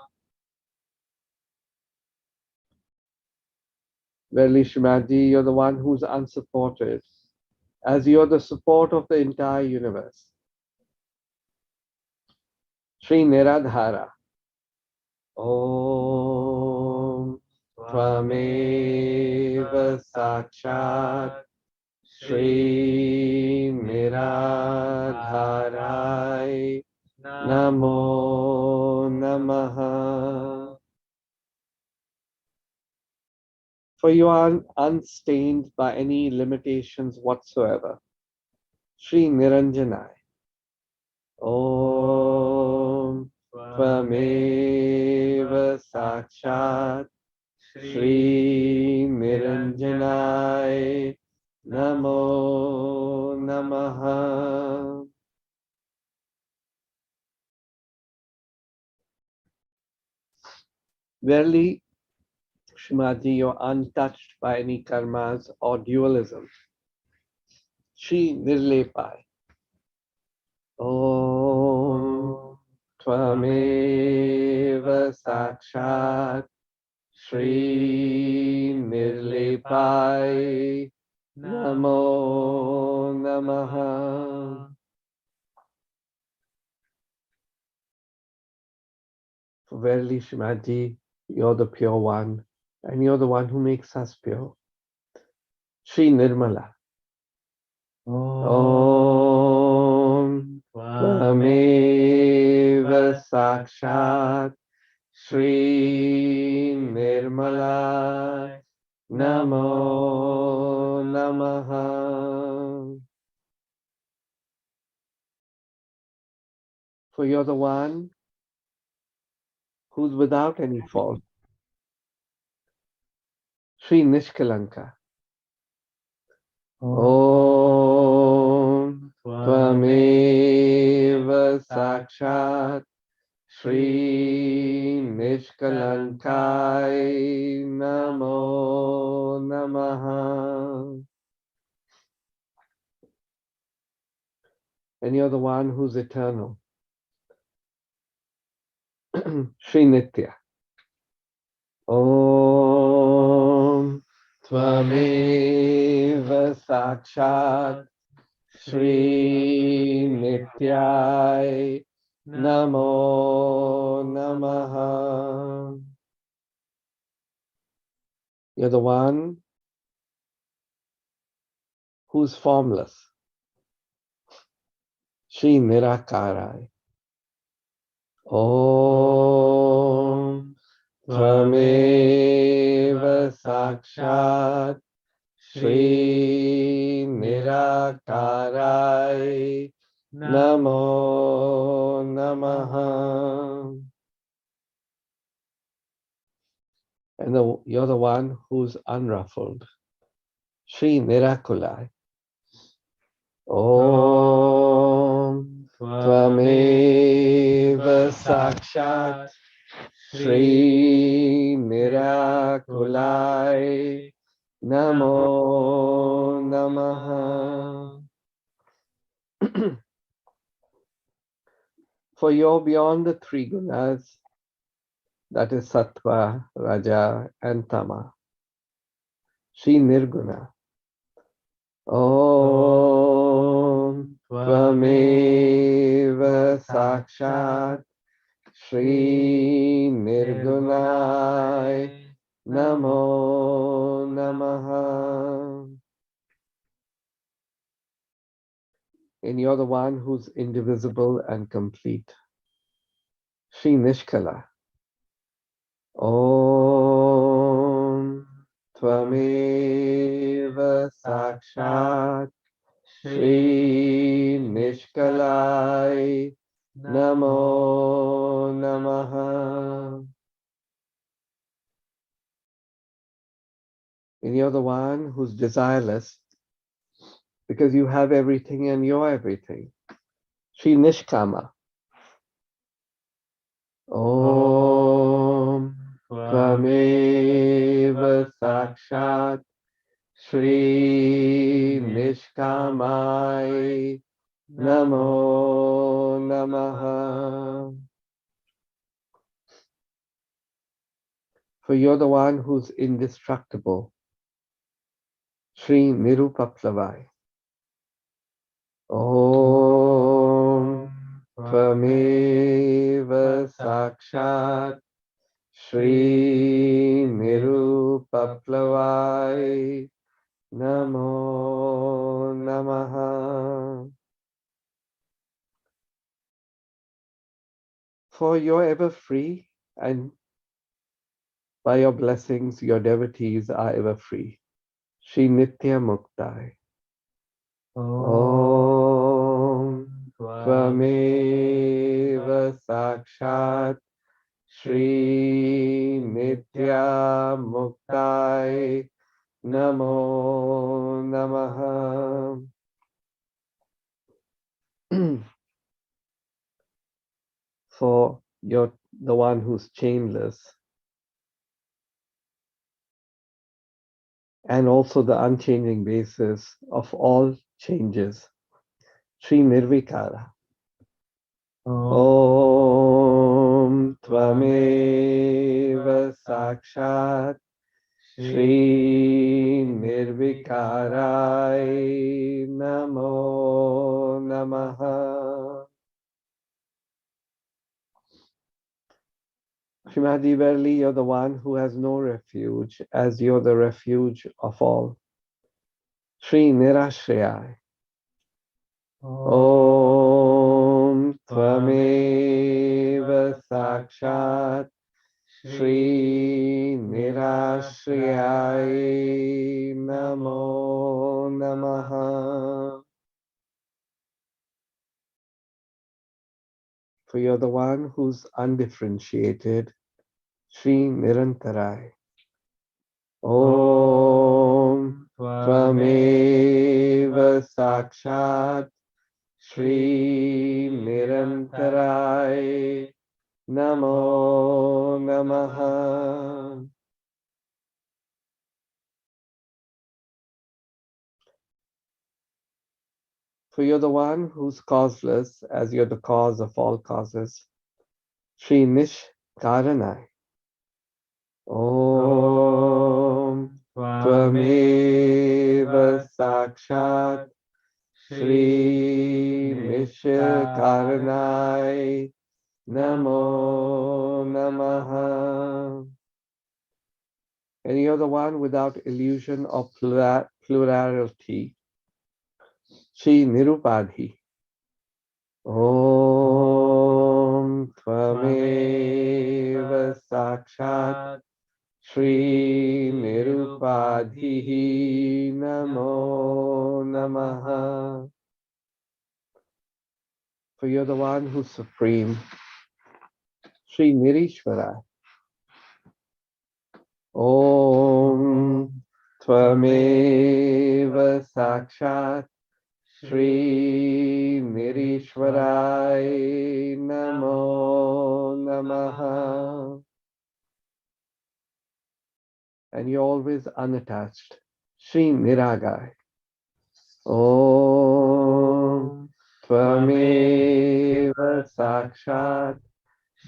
S1: Verily, Shrimadji, you're the one who's unsupported, as you're the support of the entire universe. Shri Niradhara. Om Tvameva Sakshat Shri Niradharai Namo Namaha. For you are unstained by any limitations whatsoever. Shri Niranjanai. Om Tvameva Sakshat Shri Niranjanai Namo Namaha. Verily, Shrimadji, you're untouched by any karmas or dualism. Shri Nirlepai. Om Tvameva Sakshat Shri Nirlepai Namo Namaha. Verily, Shrimadji, you're the pure one, and you're the one who makes us pure. Shri Nirmala. Om Tvameva Sakshat Shri Nirmala Namo Namaha. For you're the one who's without any fault. Shri Nishkalanka. Om Tvameva Sakshat Shri Nishkalankai Namo Namaha. And you're the one who's eternal. Shri Nitya. Om Tvameva Sakshat Shri Nityai Namo Namaha. You're the one who's formless. Shri Nirakarai. Om Tvameva Sakshat Shri Nirakarai Namo Namaha. And you're the one who's unruffled. Shri Nirakulai. Om Tvameva Sakshat Shri Nirakulai Namo Namaha. For you're beyond the three gunas, that is Sattva, Raja, and Tama. Shri Nirguna. Om Tvameva Sakshat Shri Nirgunai Namo Namaha. And you're the one who's indivisible and complete. Shri Nishkala. Om Tvameva Sakshat Shri Nishkalai Namo Namaha. And you're the one who's desireless because you have everything and you're everything. Shri Nishkama. Om Tvameva Sakshat Shri Nishkamai Namo Namaha. For you're the one who's indestructible. Shri Nirupaplavai. Om Tvameva Sakshat Shri Nirupaplavai Namo Namaha. For you're ever free, and by your blessings, your devotees are ever free. Shri Nitya Muktai. Om Tvameva Sakshat Shri Nitya Muktai Namo Namaha. For you're the one who's chainless, and also the unchanging basis of all changes. Shri Nirvikara. Om Tvameva Sakshat Shri Nirvikarai Namo Namaha. Srimati, verily you're the one who has no refuge, as you're the refuge of all. Shri Nirashriyai. Om Tvameva Sakshat Shri Nirashriyai Namo Namaha. For you're the one who's undifferentiated. Shri Nirantarai. Om Tvameva Sakshat Shri Nirantarai Namo Namaha. For you're the one who's causeless, as you're the cause of all causes. Shri Nishkaranai. Om Tvameva Sakshat Shri Nishkaranai Namo Namaha. And you're the one without illusion of plurality. Shri Nirupadhi. Om Tvameva Sakshat Shri Nirupadhi Namo Namaha. For you're the one who's supreme. Shri Nirishvara. Om Tvameva Sakshat Shri Nirishwarai Namo Namaha. And you're always unattached. Shri Niragai. Om Tvameva Sakshat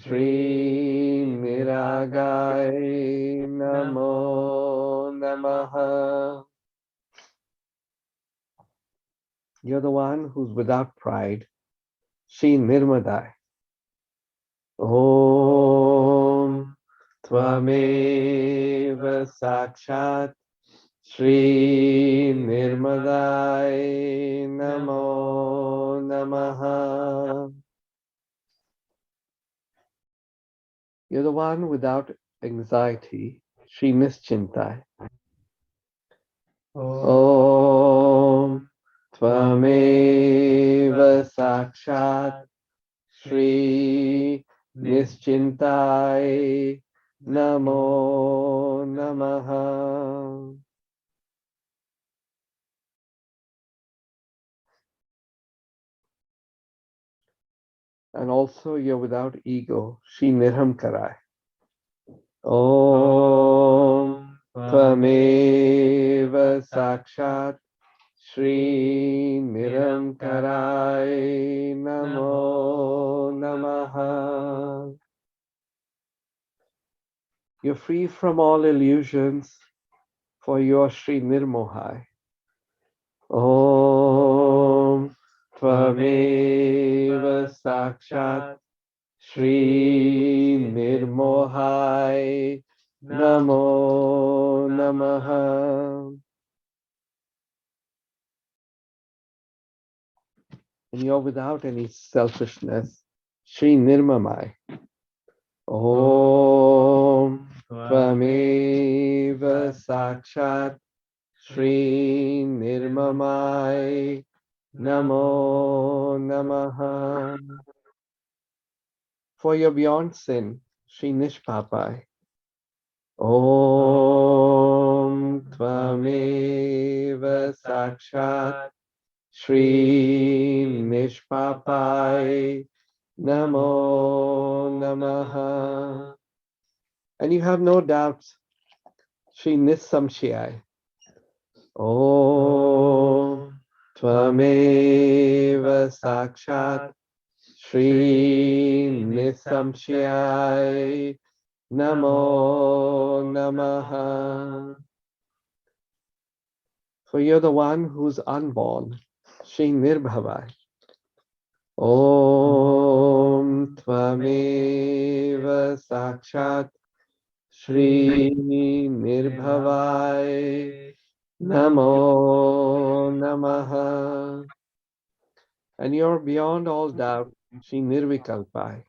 S1: Shri Niragai Namo Namaha. You're the one who's without pride. Shri Nirmadai. Om Tvameva Sakshat Shri Nirmadai Namo Namaha. You're the one without anxiety. Shri Nischintai. Om Tvameva Sakshat Shri Nischintai Namo Namaha. And also you're without ego, Shri Nirhamkarai. Om Tvameva Sakshat Shri Niramkarai Namo Namaha. You're free from all illusions, for you are Shri Nirmohai. Om Tvameva Sakshat Shri Nirmohai Namo Namaha. And you're without any selfishness, Shri Nirmamai. Om Tvameva Sakshat Shri Nirmamai Namo Namaha. For you're beyond sin, Shri Nishpapai. Om Tvameva Sakshat Shri Nishpapai Namo Namaha. And you have no doubts, Shri Nissamshayai. Om Tvameva Sakshat Shri Nissamshayai Namo Namaha. For you're the one who's unborn, Shri Nirbhavai. Om Tvameva Sakshat Shri Nirbhavai Namo Namaha. And you're beyond all doubt, Shri Nirvikalpai.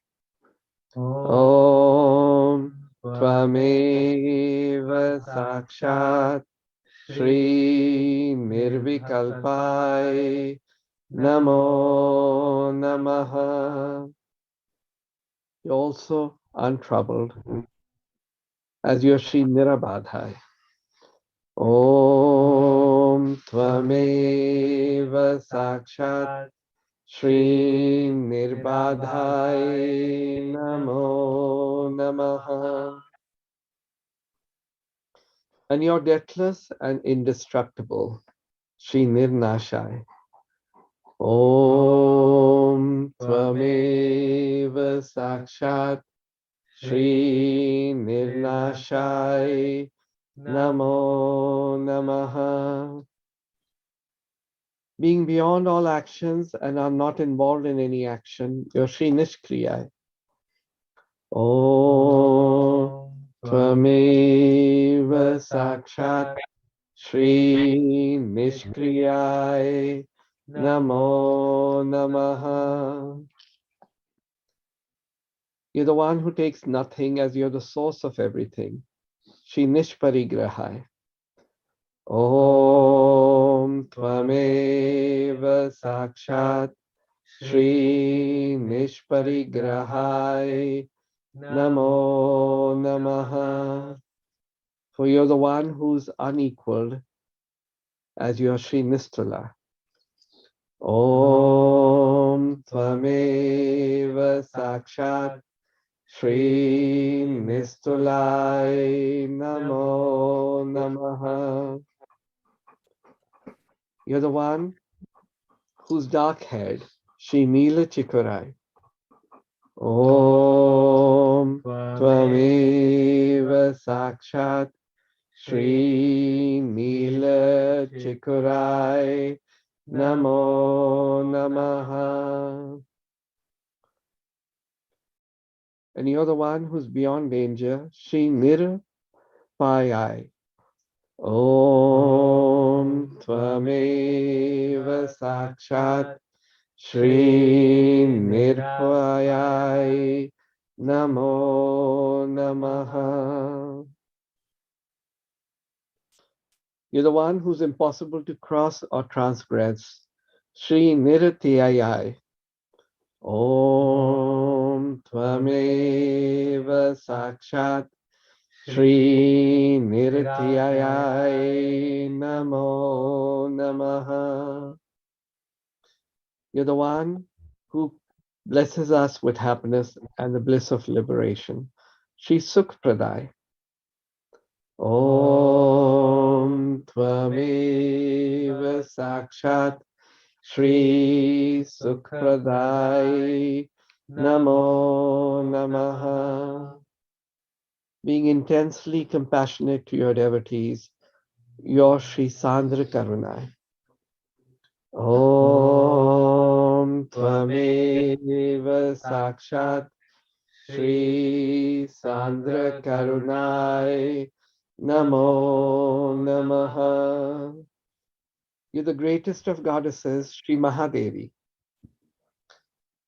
S1: Om Tvameva Sakshat Shri Nirvikalpai Namo Namaha. You're also untroubled, as you're Shri Nirabadhai. Om Tvameva Sakshat Shri Nirbadhai Namo Namaha. And you're deathless and indestructible, Shri Nirnashai. Om Tvameva Sakshat Shri Nirnashai Namo Namaha. Being beyond all actions and are not involved in any action, you're Shri Nishkriyai. Om Tvameva Sakshat Shri Nishkriyai Namo Namaha. You're the one who takes nothing as you're the source of everything. Shri Nishparigrahai. Om Tvameva Sakshat Shri Nishparigrahai Namo Namaha. For you're the one who's unequaled, as you're Shri Nistula. Om Tvameva Sakshat Shri Nistulai Namo Namaha. You're the one who's dark-haired, Shri Nila Chikurai. Om Tvameva Sakshat Shri Nila Chikurai Namo Namaha. And you're the one who's beyond danger, Shri Nirpayai. Om Tvameva Sakshat Shri Nirpayai Namo Namaha. You're the one who's impossible to cross or transgress. Shri Niratyayai. Om Tvameva Sakshat Shri Niratyayai Namo Namaha. You're the one who blesses us with happiness and the bliss of liberation. Shri Sukh Pradai. Om Tvameva Sakshat Shri Sukh Pradai Namo Namaha. Being intensely compassionate to your devotees, your Shri Sandra Karunai. Om Tvameva Sakshat Shri Sandra Karunai Namo Namaha. You're the greatest of goddesses, Shri Mahadevi.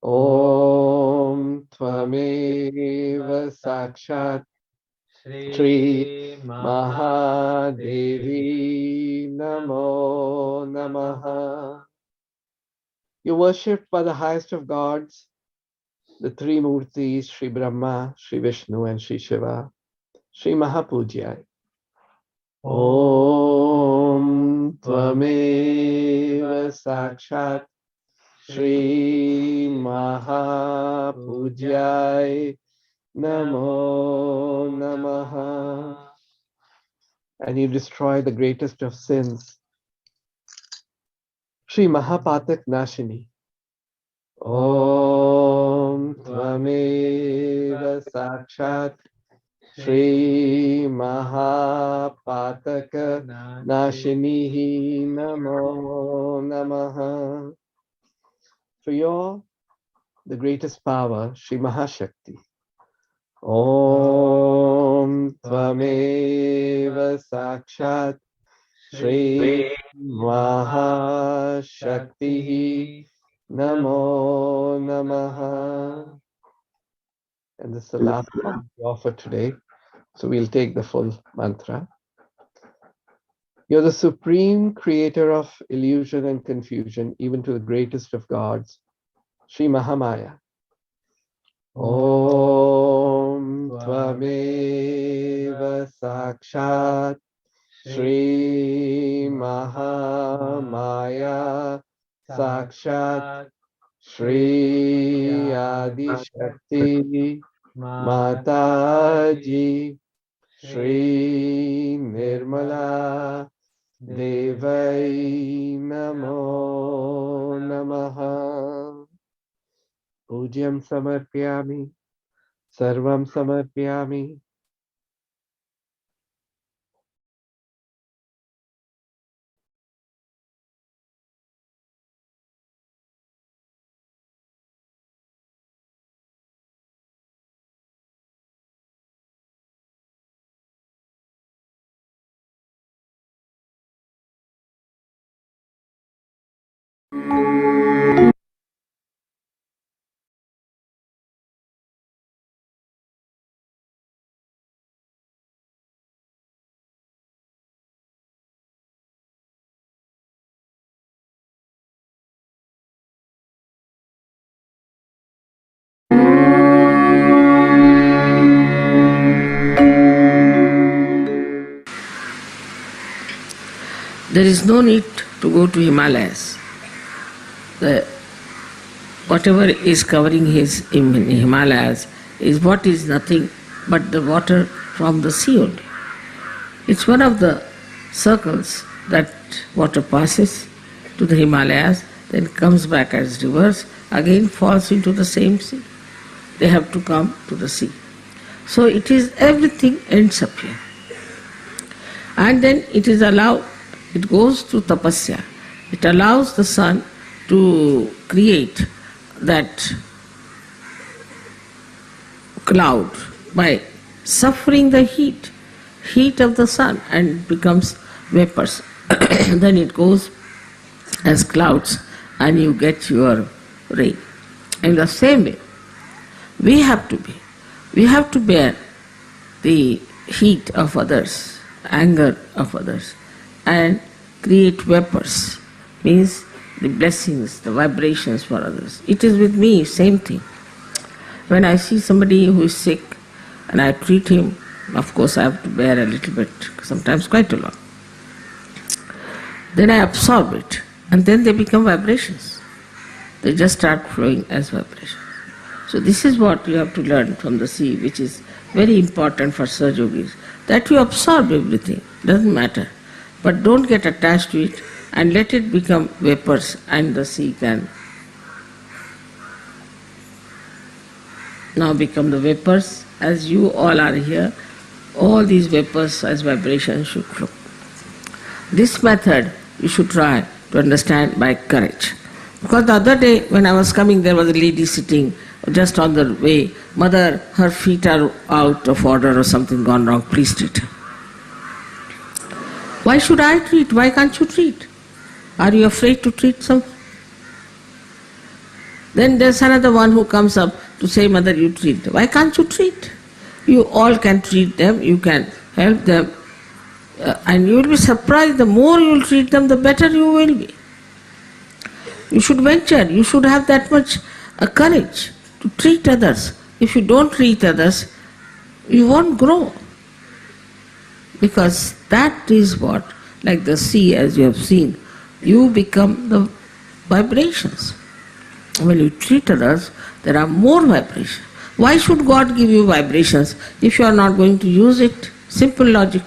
S1: Om Tvameva Sakshat Shri Mahadevi Namo Namaha. You're worshipped by the highest of gods, the three Murtis, Shri Brahma, Shri Vishnu, and Shri Shiva. Shri Mahapujyai. Om Tvameva Sakshat Shri Mahapujyai Namo Namaha. And you destroy the greatest of sins, Shri Mahapatak Nashini. Om Tvameva Sakshat Shri Mahapataka Nashinihi Namo Namaha. For you're the greatest power, Shri Mahashakti. Om Tvameva Sakshat Shri Mahashakti Namo Namaha. And this is the last one we offer today. So we'll take the full mantra. You're the supreme creator of illusion and confusion, even to the greatest of gods, Shri Mahamaya. Om Tvameva Sakshat Shri Mahamaya Sakshat Shri Adi Shakti Mataji Shri Nirmala Devai Namo Namaha. Pujyam Samarpyami Sarvam Samarpyami.
S4: There is no need to go to Himalayas. Whatever is covering his Himalayas is what is nothing but the water from the sea only. It's one of the circles that water passes to the Himalayas, then comes back as rivers, again falls into the same sea. They have to come to the sea. So it is, everything ends up here. And then it is allowed, it goes to tapasya. It allows the sun to create that cloud by suffering the heat of the sun, and becomes vapors. Then it goes as clouds and you get your rain. In the same way, we have to bear the heat of others, anger of others, and create vapors, means the blessings, the vibrations for others. It is with me, same thing. When I see somebody who is sick and I treat him, of course I have to bear a little bit, sometimes quite a lot. Then I absorb it, and then they become vibrations. They just start flowing as vibrations. So this is what you have to learn from the sea, which is very important for Sahaja Yogis, that you absorb everything, doesn't matter. But don't get attached to it and let it become vapors, and the sea can now become the vapors. As you all are here, all these vapors as vibrations should flow. This method you should try to understand by courage. Because the other day when I was coming, there was a lady sitting just on the way. Mother, her feet are out of order or something gone wrong, please treat her. Why should I treat? Why can't you treat? Are you afraid to treat someone? Then there's another one who comes up to say, Mother, you treat them. Why can't you treat? You all can treat them, you can help them, and you will be surprised, the more you will treat them, the better you will be. You should venture, you should have that much courage to treat others. If you don't treat others, you won't grow. Because that is what, like the sea as you have seen, you become the vibrations. When you treat others, there are more vibrations. Why should God give you vibrations if you are not going to use it? Simple logic.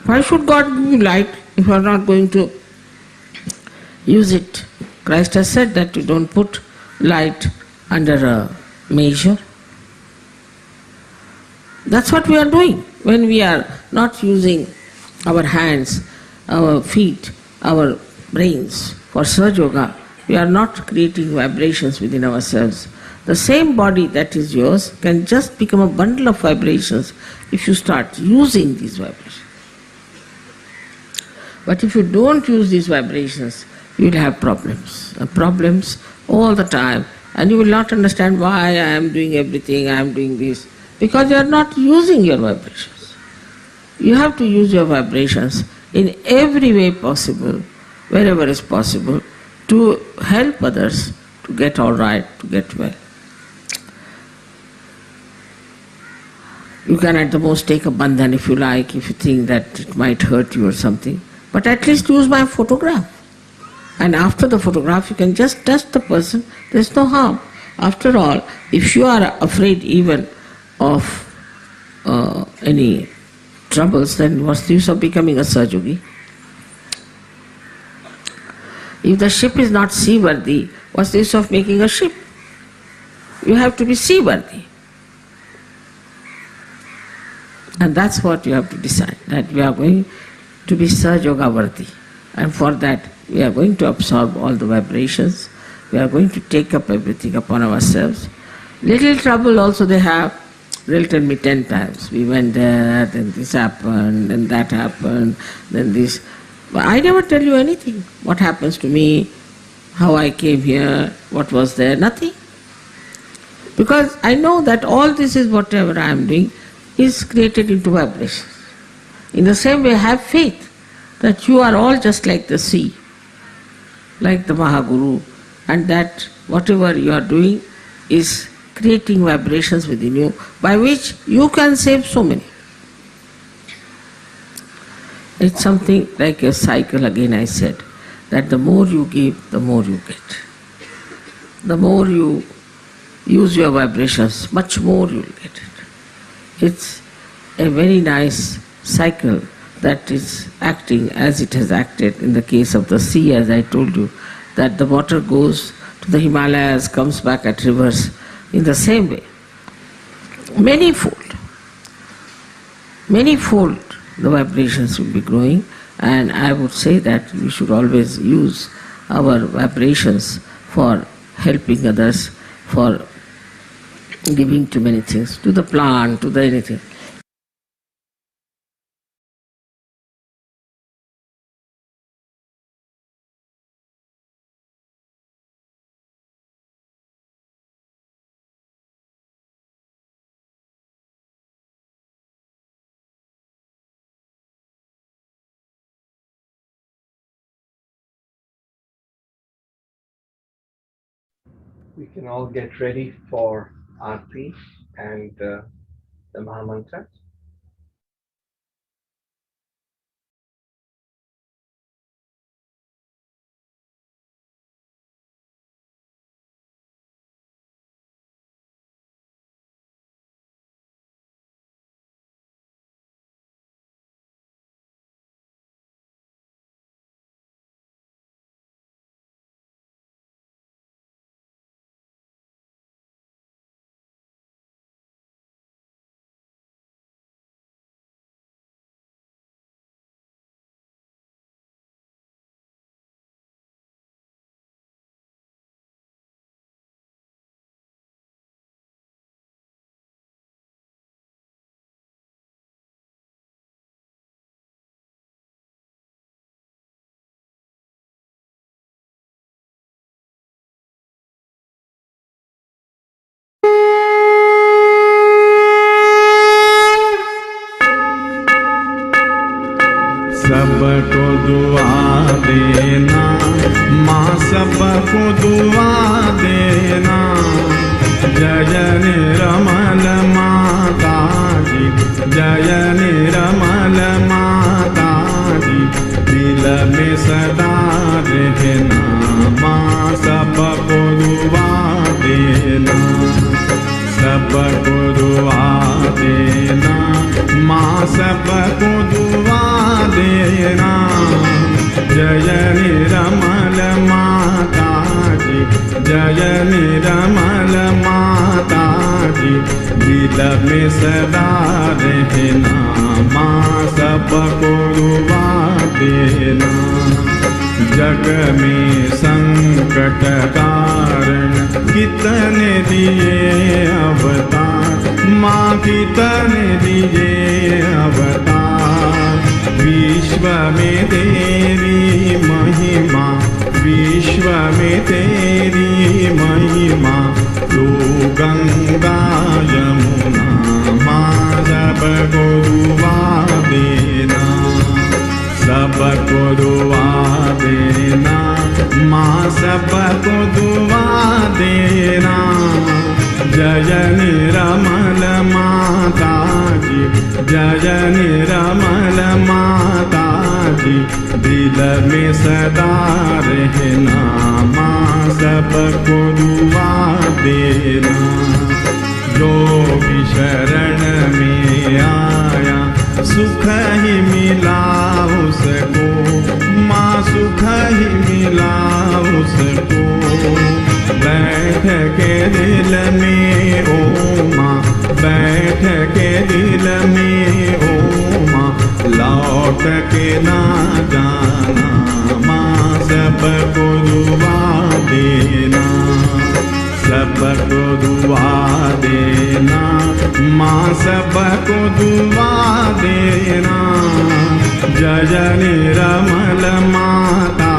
S4: Why should God give you light if you are not going to use it? Christ has said that you don't put light under a measure. That's what we are doing. When we are not using our hands, our feet, our brains for Sahaja Yoga, we are not creating vibrations within ourselves. The same body that is yours can just become a bundle of vibrations if you start using these vibrations. But if you don't use these vibrations, you will have problems all the time, and you will not understand why I am doing everything, I am doing this, because you are not using your vibrations. You have to use your vibrations in every way possible, wherever is possible, to help others to get all right, to get well. You can at the most take a bandhan if you like, if you think that it might hurt you or something, but at least use my photograph. And after the photograph, you can just touch the person, there is no harm. After all, if you are afraid even of any troubles, then what's the use of becoming a Sahaja Yogi? If the ship is not seaworthy, what's the use of making a ship? You have to be seaworthy. And that's what you have to decide, that we are going to be Sahaja Yoga worthy. And for that, we are going to absorb all the vibrations, we are going to take up everything upon ourselves. Little trouble also they have, they'll tell me 10 times, we went there, then this happened, then that happened, then this. But I never tell you anything. What happens to me, how I came here, what was there, nothing. Because I know that all this is whatever I am doing is created into vibrations. In the same way, have faith that you are all just like the sea, like the Mahaguru, and that whatever you are doing is creating vibrations within you by which you can save so many. It's something like a cycle, again I said, that the more you give, the more you get. The more you use your vibrations, much more you will get it. It's a very nice cycle that is acting as it has acted in the case of the sea, as I told you, that the water goes to the Himalayas, comes back at rivers in the same way. Manyfold the vibrations will be growing, and I would say that we should always use our vibrations for helping others, for giving to many things, to the plant, to the anything.
S1: We can all get ready for Aarti and the Mahamantra.
S5: सबको दुआ देना माँ, सबको दुआ देना। जय निर्मल माता जी, जय निर्मल माता जी, दिल में सदा रहना माँ, सबको दुआ देना। सबको दुआ देना माँ, सबको दुआ देना। जय निर्मल माता जी, जय निर्मल माता जी, दिल में सदा रहना माँ, सबको दुआ देना। जग में संकट कारण कितने दिए अवतार माँ, कितने दिए अवतार। विश्व में तेरी महिमा, विश्व में तेरी महिमा। तू गंगा यमुना माँ, सबको दुआ देना। सबको दुआ देना माँ, सबको दुआ देना। जय निर्मल माता जी, जय निर्मल माता जी, दिल में सदा रहना माँ, सबको दुआ देना। जो भी शरण में आया सुख ही मिला उसको माँ, सुख ही मिला उसको। बैठ के दिल में ओ माँ, बैठ के दिल में ओ माँ, लौट के ना जाना माँ, सबको दुआ देना। सबको दुआ देना माँ, सबको दुआ देना। जय निर्मल माता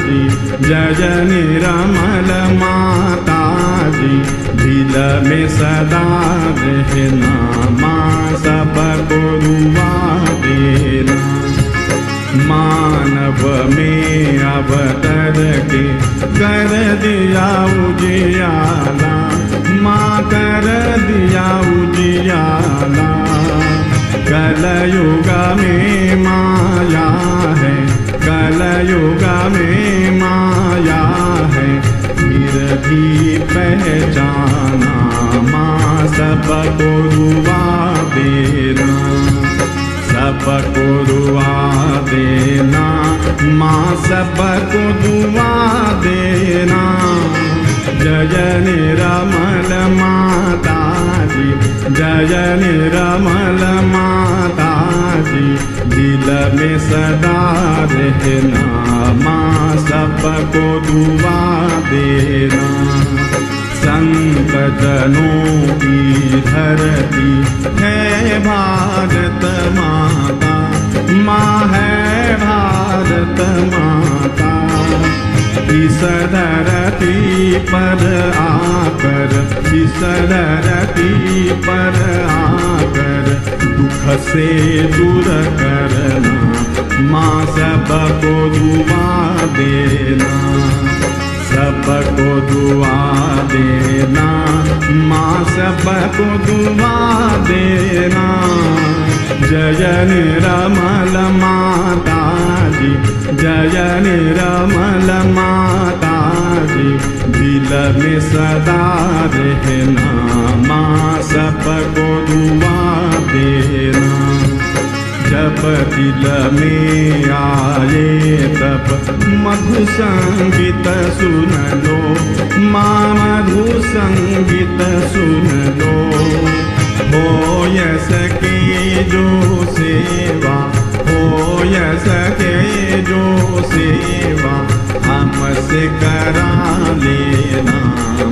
S5: जी, जय निर्मल माता जी, दिल में सदा रहना माँ, सबको दुआ देना। मानव में अवतर के कर दिया उजियाला माँ, कर दिया उजियाला। कलयुग में माया है, कलयुग में माया है, फिर भी पहचाना माँ, सबको दुआ देना। सबको दुआ देना माँ, सबको दुआ देना। जय निर्मल माता जी, जय निर्मल माता जी, दिल में सदा रहना माँ, सबको दुआ देना। संत जनों की धरती है भारत माता, माँ है भारत माता। इस धरती पर आकर, इस धरती पर आकर, दुख से दूर करना माँ, सबको दुआ देना। सब सबको दुआ देना, माँ सबको दुआ देना। जय निर्मल माता जी, जय निर्मल माता जी, दिल में सदा रहना, माँ सबको दुआ देना। जब दिल में आए तब मधु संगीत सुन लो, माँ मधु संगीत सुन लो। हो सके जो सेवा, हो सके जो सेवा, हमसे करा लेना,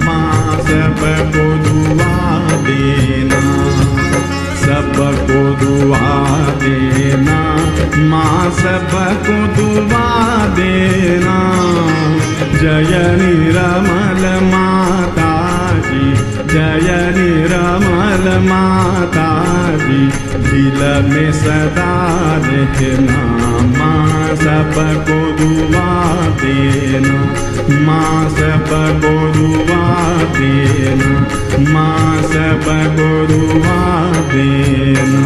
S5: माँ सबको दुआ देना, सबको दुआ देना, माँ सबको दुआ देना। जय निर्मल माता जी, जय निर्मल माता जी, दिल में सदा रहना, माँ सबको दुआ देना, माँ सबको दुआ देना, माँ सबको दुआ देना।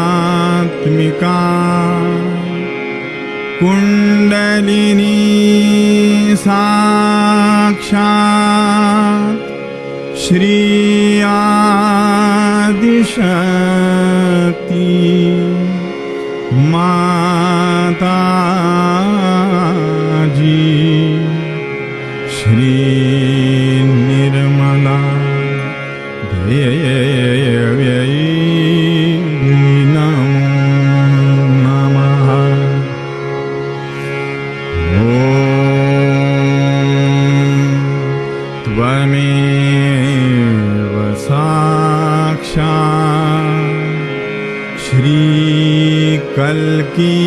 S6: त्रिगुणात्मिका कुंडलिनी साक्षात् श्री आदिशक्ति माता जी, श्री निर्मला देव्यै नमो नमः। त्वमेव साक्षात् श्री कल्की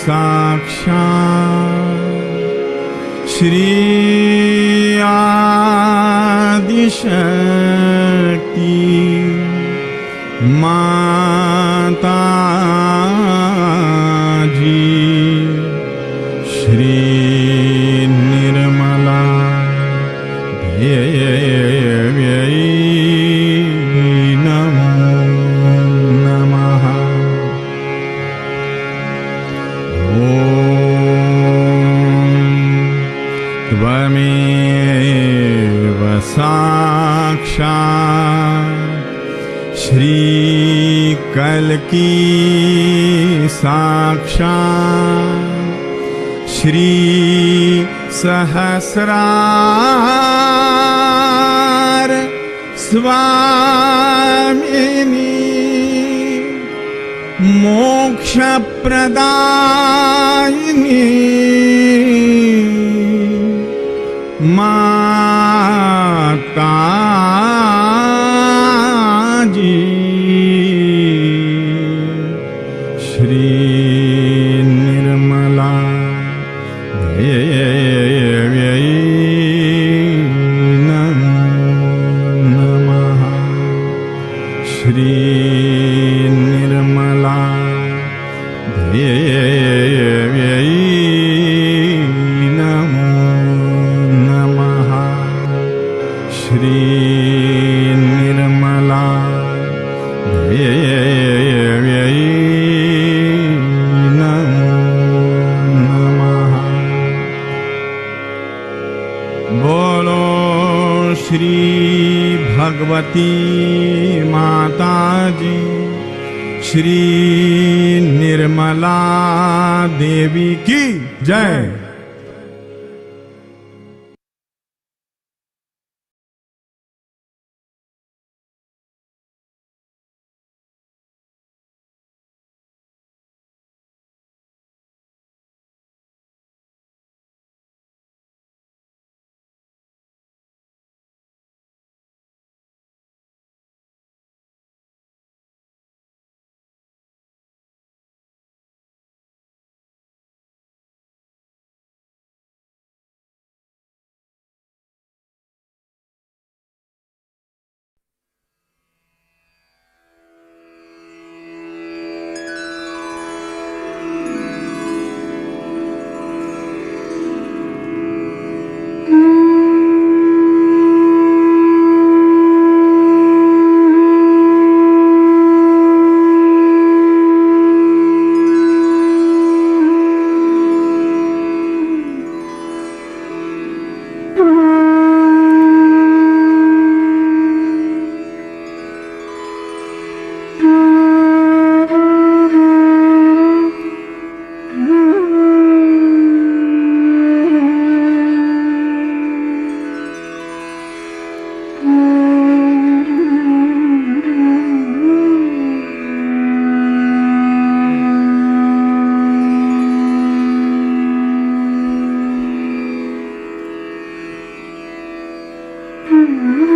S6: साक्षात् श्री आदिशक्ति माता जी, श्री निर्मला देव्यै नमो नमः। त्वमेव साक्षात् श्री कल्की साक्षात् श्री सहस्रार स्वामिनी मोक्ष प्रदायिनी माता जी, श्री निर्मला देव्यै नमो नमः। श्री निर्मला देव्यै नमो नमः। श्री निर्मला देव्यै नमो नमः। बोलो श्री भगवती माता जी, श्री निर्मला देवी की जय।
S3: Mm-hmm.